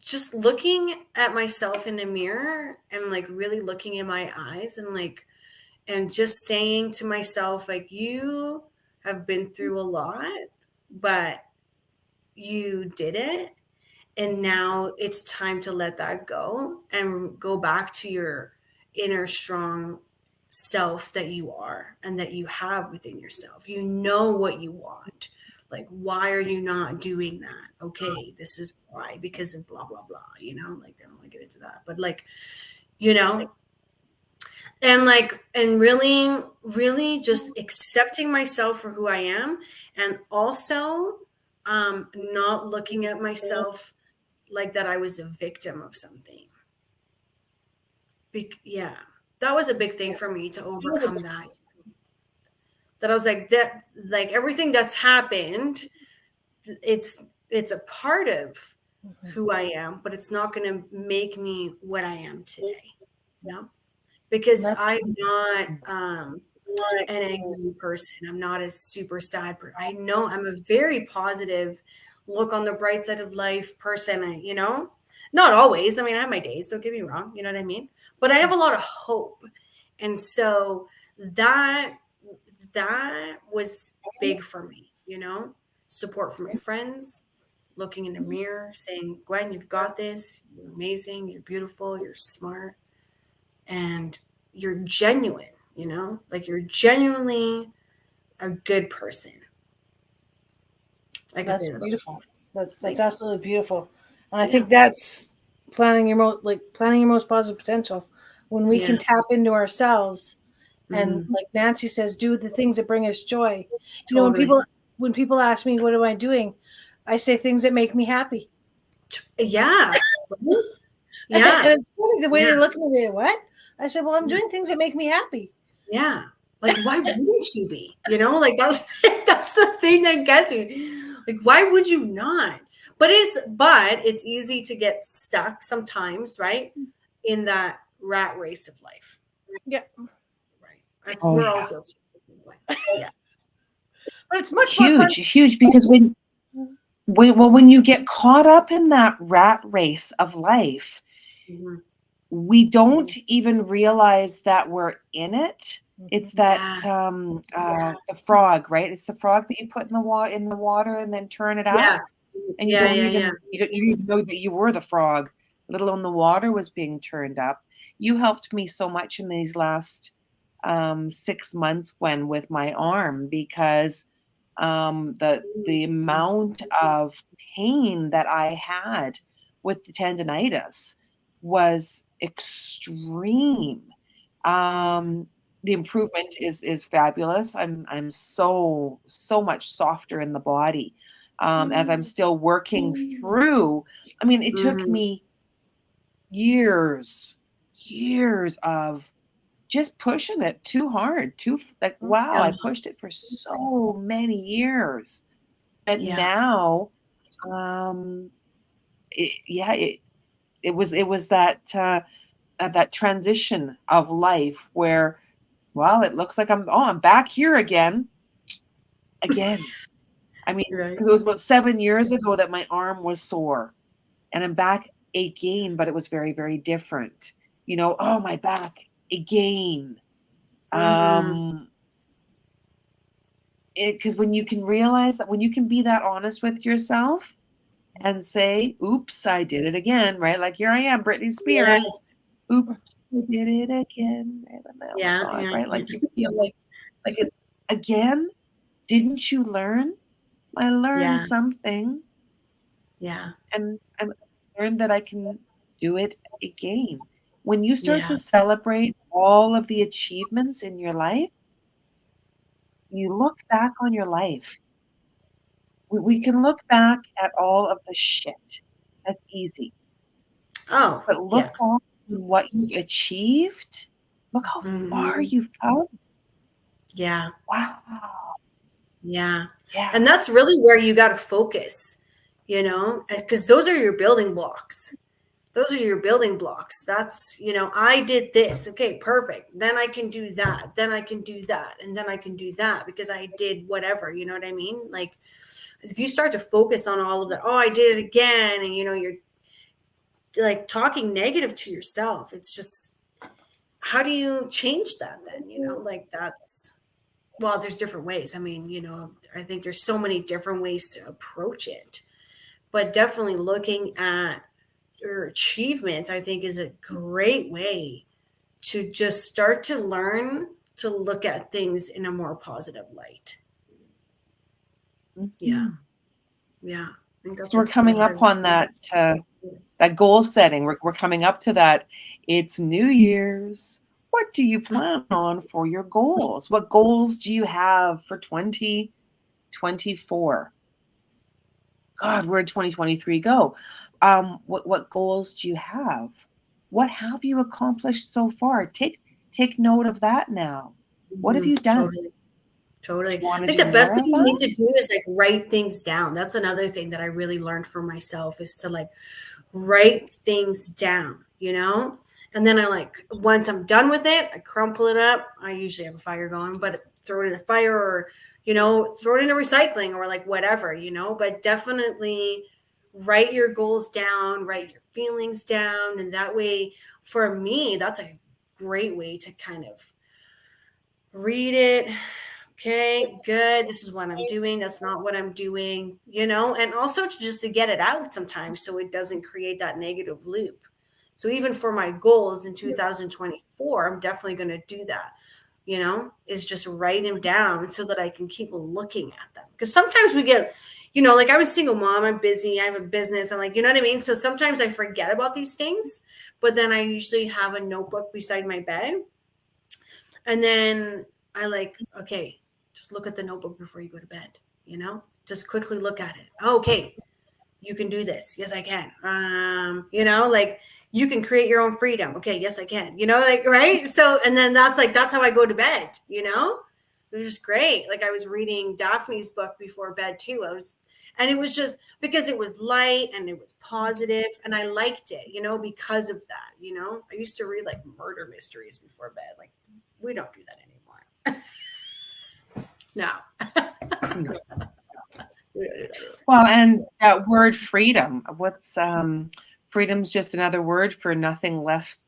just looking at myself in the mirror and really looking in my eyes and just saying to myself, you have been through a lot, but you did it. And now it's time to let that go and go back to your inner strong self that you are and that you have within yourself. You know what you want. Why are you not doing that? Okay, this is why, because of blah, blah, blah, I don't want to get into that. But and really, really just accepting myself for who I am. And also not looking at myself like that I was a victim of something. Yeah, that was a big thing for me to overcome that. That I was that, everything that's happened, it's a part of who I am, but it's not going to make me what I am today. Because I'm not an angry person. I'm not a super sad person. I know I'm a very positive, look on the bright side of life person. Not always. I mean, I have my days, don't get me wrong. You know what I mean? But I have a lot of hope. And so that was big for me, support from my friends, looking in the mirror, saying, Gwen, you've got this. You're amazing. You're beautiful. You're smart. And you're genuine, like you're genuinely a good person. I can That's say that. beautiful. That's Like, absolutely beautiful. And I think that's planning your most positive potential, when we can tap into ourselves and, like Nancy says, do the things that bring us joy. totally. When people ask me what am I doing, I say things that make me happy. Yeah. And it's funny the way Yeah. they look at me. They what? I said, well, I'm doing things that make me happy. Yeah. Like, why wouldn't you be? Like that's the thing that gets me. Like, why would you not? But it's easy to get stuck sometimes, right? In that rat race of life. Yeah. Right. Oh, We're yeah. all guilty. Yeah. But it's much more fun. Huge, because when you get caught up in that rat race of life, Mhm. we don't even realize that we're in it. It's that the frog, right? It's the frog that you put in the water and then turn it up, Yeah. and you don't even know that you were the frog, let alone the water was being turned up. You helped me so much in these last 6 months, Gwen, with my arm, because the amount of pain that I had with the tendonitis was extreme. The improvement is fabulous. I'm so much softer in the body, as I'm still working through. I mean, it took me years of just pushing it too hard, wow, I pushed it for so many years. But now, it was that transition of life where, well, it looks like I'm back here again. I mean, because it was about 7 years ago that my arm was sore, and I'm back again, but it was very, very different. Oh, my back again. Because when you can realize that, when you can be that honest with yourself and say, oops, I did it again, right? Like, here I am, Britney Spears. Yes. Oops, I did it again. Oh my God, right? Like, you feel like it's again. Didn't you learn? I learned something. Yeah. And I learned that I can do it again. When you start to celebrate all of the achievements in your life, you look back on your life. We can look back at all of the shit. That's easy. Oh, But look back on what you've achieved. Look how far you've come. Yeah. Wow. Yeah. Yeah. And that's really where you got to focus, because those are your building blocks. Those are your building blocks. That's, I did this. Okay, perfect. Then I can do that. Then I can do that. And then I can do that because I did whatever. You know what I mean? Like, if you start to focus on all of that, oh, I did it again. And, you're like talking negative to yourself. It's just, how do you change that then? Like well, there's different ways. I mean, I think there's so many different ways to approach it, but definitely looking at your achievements, I think, is a great way to just start to learn to look at things in a more positive light. Yeah. I think that's So we're coming up on that goal setting. We're coming up to that. It's New Year's. What do you plan on for your goals? What goals do you have for 2024? God, where'd 2023 go? What goals do you have? What have you accomplished so far? Take note of that now. What have you done? Totally. Do you want I to think do the best more thing of you need that? to do is like write things down. That's another thing that I really learned for myself, is to like write things down, and And then once I'm done with it, I crumple it up. I usually have a fire going, but throw it in a fire or, throw it into recycling or whatever, but definitely write your goals down, write your feelings down. And that way, for me, that's a great way to kind of read it. Okay, good. This is what I'm doing. That's not what I'm doing, and also just to get it out sometimes so it doesn't create that negative loop. So even for my goals in 2024, I'm definitely going to do that, is just write them down so that I can keep looking at them. Because sometimes we get, I'm a single mom, I'm busy, I have a business, I'm you know what I mean? So sometimes I forget about these things, but then I usually have a notebook beside my bed. And then I okay, just look at the notebook before you go to bed, just quickly look at it. Oh, okay. You can do this. Yes, I can. You can create your own freedom. Okay. Yes, I can, right. So, and then that's how I go to bed, it was just great. I was reading Daphne's book before bed too. And it was just because it was light and it was positive and I liked it, because of that, I used to read murder mysteries before bed. We don't do that anymore. No. Well, and that word freedom, what's freedom's just another word for nothing left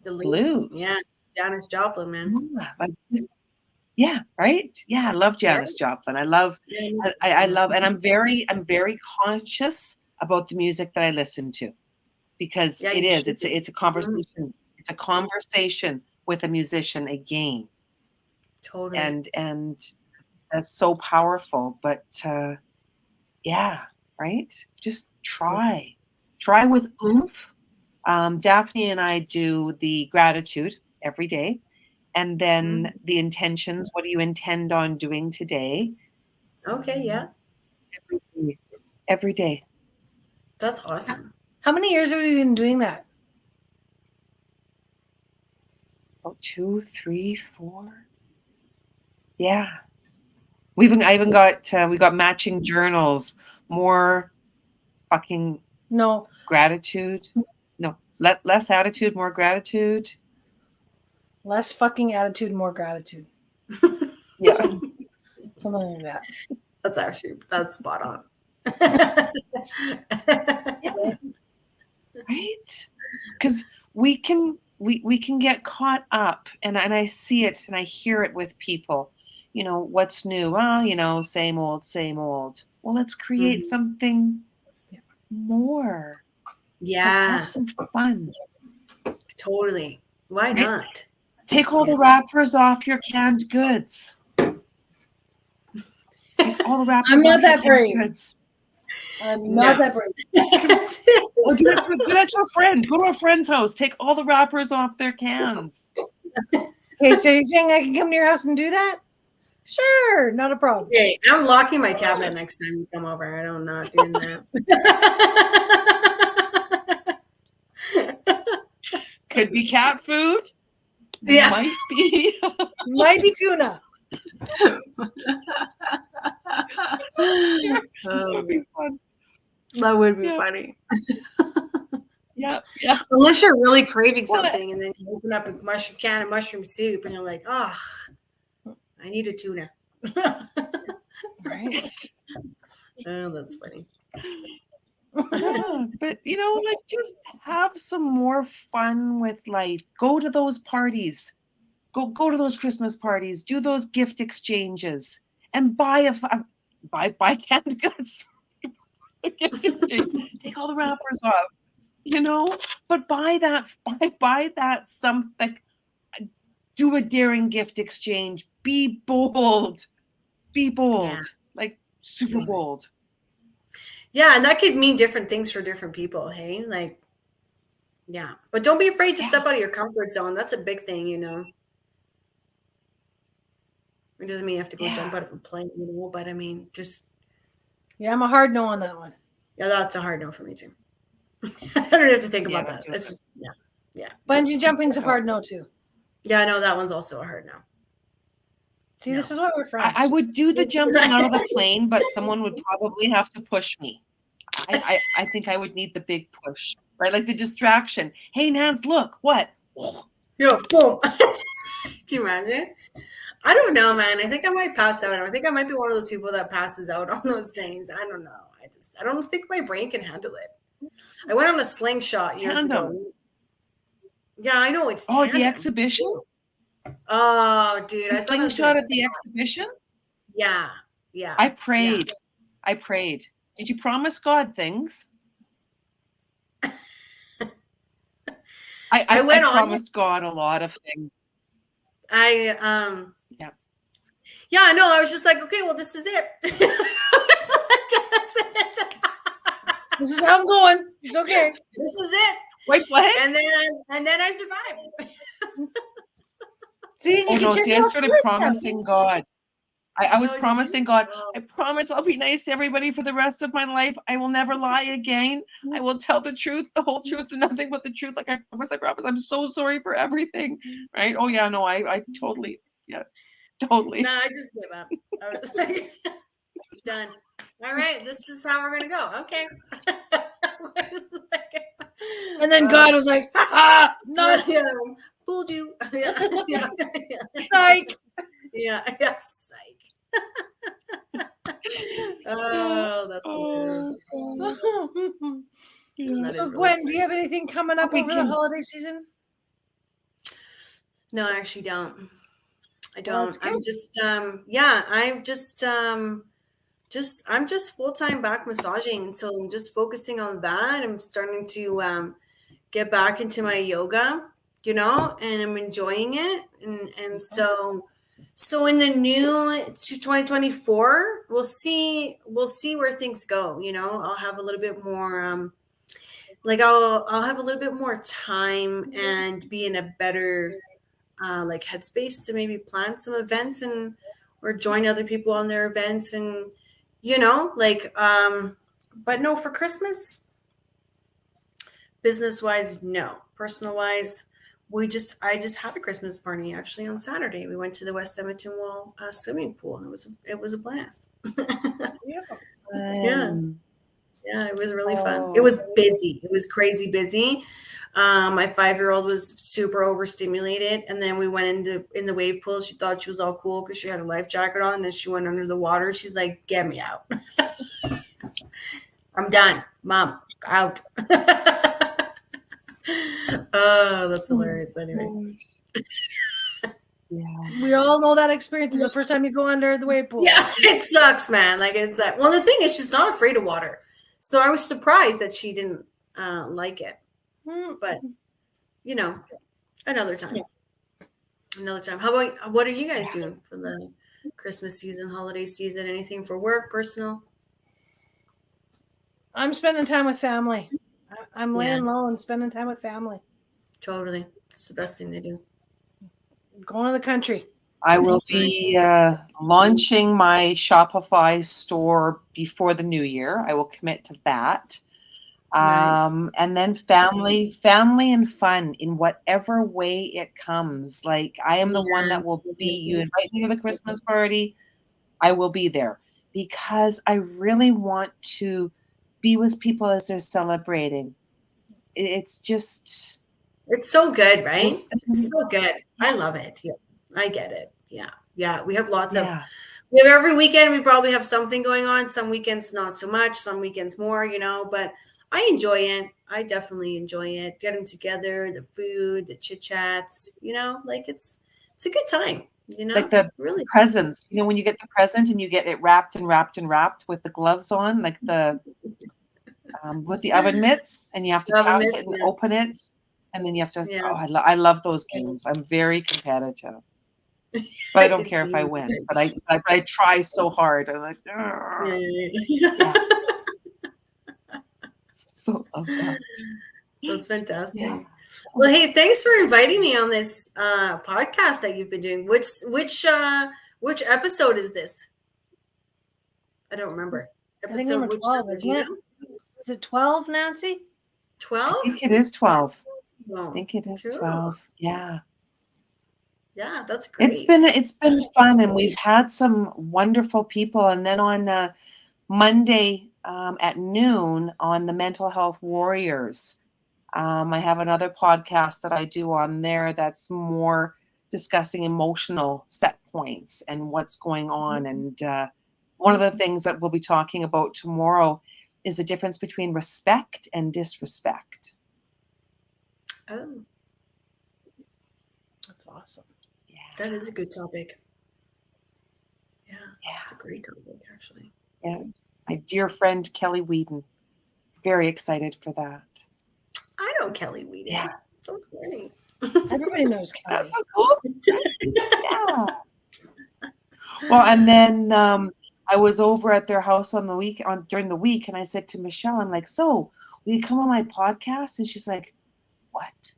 blues. Yeah, Janis Joplin, man. Yeah, right. Yeah, I love Janis Joplin. I love, and I'm very conscious about the music that I listen to, because it's a conversation. Mm-hmm. It's a conversation with a musician again. Totally. And that's so powerful. But yeah, right. Just try with oomph. Daphne and I do the gratitude every day. And then the intentions. What do you intend on doing today? Okay, yeah. Every day. That's awesome. How many years have we been doing that? Oh, 2, 3, 4. Yeah. I even got we got matching journals. More fucking gratitude. No, less attitude, more gratitude. Less fucking attitude, more gratitude. Yeah. Something like that. That's spot on. Yeah. Right? Because we can get caught up, and I see it and I hear it with people. What's new? Well, same old, same old. Well, let's create something more. Yeah. Let's have some fun. Totally. Why not? Take all the wrappers off your canned goods. Take all the wrappers I'm off not your that brave. Goods. I'm not that brave. Or do that to a friend. Go to a friend's house. Take all the wrappers off their cans. Okay, so you're saying I can come to your house and do that? Sure, not a problem. Okay, I'm locking my cabinet next time you come over. I'm not doing that. Could be cat food. Yeah. Might be. Might be tuna. That would be fun. That would be funny. Yeah. Unless you're really craving something, and then you open up a can of mushroom soup, and you're like, "Oh, I need a tuna." Right. Oh, that's funny. Yeah, but just have some more fun with life. Go to those parties. Go to those Christmas parties. Do those gift exchanges, and buy canned goods. Take all the wrappers off. But buy that something. Do a daring gift exchange. Be bold. Yeah. Super bold. Yeah, and that could mean different things for different people. Hey, yeah, but don't be afraid to step out of your comfort zone. That's a big thing, It doesn't mean you have to go jump out of a plane, but I mean, just. Yeah, I'm a hard no on that one. Yeah, that's a hard no for me too. I don't have to think about that. It's just, yeah. Bungee jumping's a hard no too. Yeah, no, that one's also a hard no. See, this is why we're friends. I would do the jumping out of the plane, but someone would probably have to push me. I think I would need the big push, right? Like the distraction. Hey, Nance, look, what? Yeah, boom. Can you imagine? I don't know, man. I think I might pass out. I think I might be one of those people that passes out on those things. I don't know. I don't think my brain can handle it. I went on a slingshot years ago. Tandem. Yeah, I know it's Oh, tandem. the exhibition? Oh, dude, The I thought I was slingshot gonna. at the exhibition? Yeah, yeah. I prayed. I prayed. Did you promise God things? I went on it. promised God a lot of things. I Yeah. Yeah, no, I was just like, okay, well, this is it. It's like, that's it. This is how I'm going. It's okay. This is it. White flag? And then I survived. See, you Oh can no, check see, it I off started the list now. promising God. I was Oh, did you? promising God, Oh. I promise I'll be nice to everybody for the rest of my life. I will never lie again. I will tell the truth, the whole truth, and nothing but the truth. Like I promise, I promise. I'm so sorry for everything. Right? Oh yeah, no, I totally, yeah, totally. No, I just gave up. I was like, done. All right, this is how we're gonna go. Okay. And then God was like, ha ha, not Yeah, fooled you. Yeah, yeah, psych. yeah, psych. Oh, that's hilarious. That So is really Gwen, do funny. you have anything coming up over the holiday season? No, I actually don't. I Well, don't. that's I'm good. just I'm just full-time back massaging. So I'm just focusing on that. I'm starting to get back into my yoga, and I'm enjoying it. And so in the new 2024, we'll see where things go. I'll have a little bit more like I'll have a little bit more time and be in a better like headspace to maybe plan some events and or join other people on their events and but no, for Christmas, business wise, no. Personal wise, I just had a Christmas party actually on Saturday. We went to the West Edmonton Wall swimming pool and it was a blast. Yeah. Yeah, it was really fun. It was busy. It was crazy busy. My 5-year-old was super overstimulated, and then we went in the wave pool. She thought she was all cool because she had a life jacket on, and then she went under the water. She's like, "Get me out! I'm done, Mom. Out." Oh, that's hilarious. Anyway, Yeah. We all know that experience the first time you go under the wave pool. yeah, it sucks, man. Like it's like, well, the thing is, she's not afraid of water, so I was surprised that she didn't like it. But another time. Another time. How about what are you guys doing for the Christmas season, holiday season? Anything for work, personal? I'm spending time with family. I'm laying Yeah. low and spending time with family. Totally. It's the best thing to do. Going to the country. I will be launching my Shopify store before the new year. I will commit to that. Nice. And then family and fun in whatever way it comes. Like I am the one that will be, you invite me to the Christmas party, I will be there because I really want to be with people as they're celebrating. It's just, It's so good, right? this, It's so good. I love it. Yeah, I get it. Yeah. Yeah. We have lots of yeah. we have every weekend we probably have something going on. Some weekends not so much, some weekends more, but I enjoy it. I definitely enjoy it. Getting together, the food, the chit chats, like it's a good time, Like the really presents, when you get the present and you get it wrapped and wrapped and wrapped with the gloves on, like the with the oven mitts, and you have to pass it and open it, and then you have to. Yeah. Oh, I love those games. I'm very competitive, but I don't care if I win. But I try so hard. I'm like, yeah. So love that. That's fantastic. Yeah. Well, hey, thanks for inviting me on this podcast that you've been doing. Which episode is this? I don't remember. I think number 12, isn't it? Is it 12, Nancy? 12? I think it is 12. Oh, I think it is cool. 12. Yeah. Yeah, that's great. It's been fun, and we've had some wonderful people. And then on Monday at noon on the Mental Health Warriors, I have another podcast that I do on there that's more discussing emotional set points and what's going on. And one of the things that we'll be talking about tomorrow is the difference between respect and disrespect. Oh, That's awesome. Yeah. that is a good topic. Yeah, Yeah. it's a great topic, actually. Yeah. My dear friend Kelly Whedon. Very excited for that. I know Kelly Whedon. Yeah. So funny. Everybody knows Kelly. That's so cool. Yeah. Well, and then I was over at their house during the week, and I said to Michelle, I'm like, so will you come on my podcast? And she's like, what?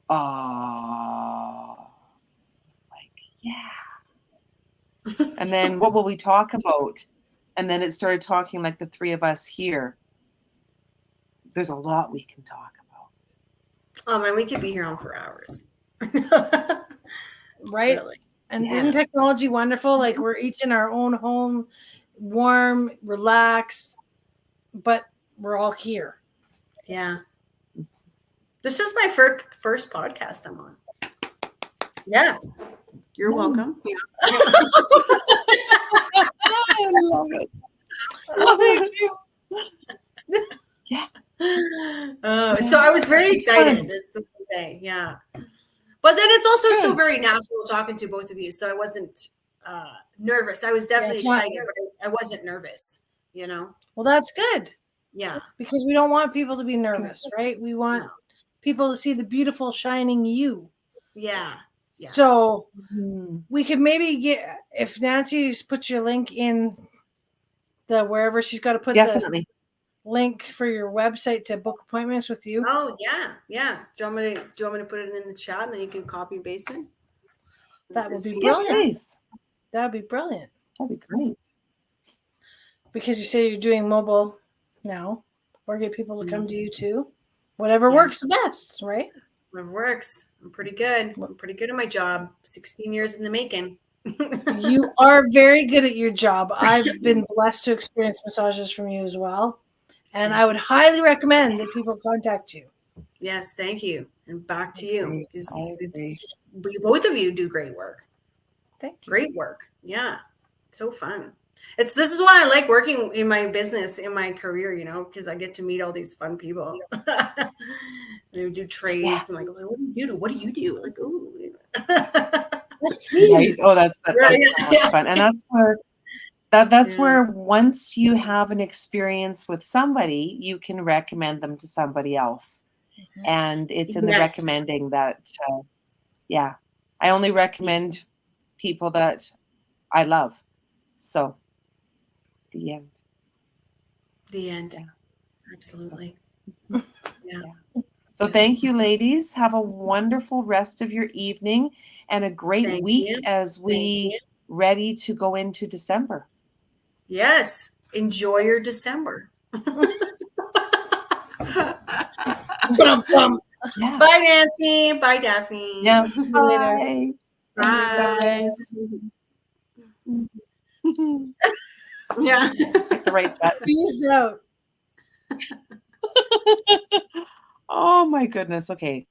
Oh, like, yeah. And then what will we talk about? And then it started talking like the three of us here. There's a lot we can talk about. Oh man, we could be here on for hours. Right? Really. And Yeah. isn't technology wonderful? Like we're each in our own home, warm, relaxed, but we're all here. Yeah. This is my first podcast I'm on. Yeah. You're welcome. Yeah. I love it. Oh, thank you. Yeah. So I was very excited. It's a good day. Yeah. But then it's also so very natural talking to both of you. So I wasn't nervous. I was definitely excited, but I wasn't nervous, you know? Well, that's good. Yeah. Because we don't want people to be nervous, right? We want people to see the beautiful, shining you. Yeah. Yeah. So we could maybe get, if Nancy's put your link in the wherever she's got to put Definitely. the link for your website to book appointments with you. Oh yeah, yeah. Do you want me to put it in the chat and then you can copy and paste it? That would be Yes, brilliant. please. That'd be brilliant. That'd be great. Because you say you're doing mobile now, or get people to come to you too. Whatever works best, right? Whatever works. I'm pretty good. I'm pretty good at my job. 16 years in the making. You are very good at your job. I've been blessed to experience massages from you as well. And I would highly recommend that people contact you. Yes, thank you. And back to you. I Both of you do great work. Thank you. Great work. Yeah. So fun. This is why I like working in my business, in my career, you know, because I get to meet all these fun people. They do trades and like, what do you do? What do you do? Like, ooh. Let's see. Right? Oh, that's so much fun. And that's where once you have an experience with somebody, you can recommend them to somebody else. And it's in the recommending that, I only recommend people that I love. So, the end. The end. Yeah. Absolutely. So thank you, ladies. Have a wonderful rest of your evening and a great week as we ready to go into December. Yes. Enjoy your December. Yeah. Bye, Nancy. Bye, Daphne. Yeah. See you later. Bye. Yeah. Hit the right button. Peace out. Oh my goodness. Okay.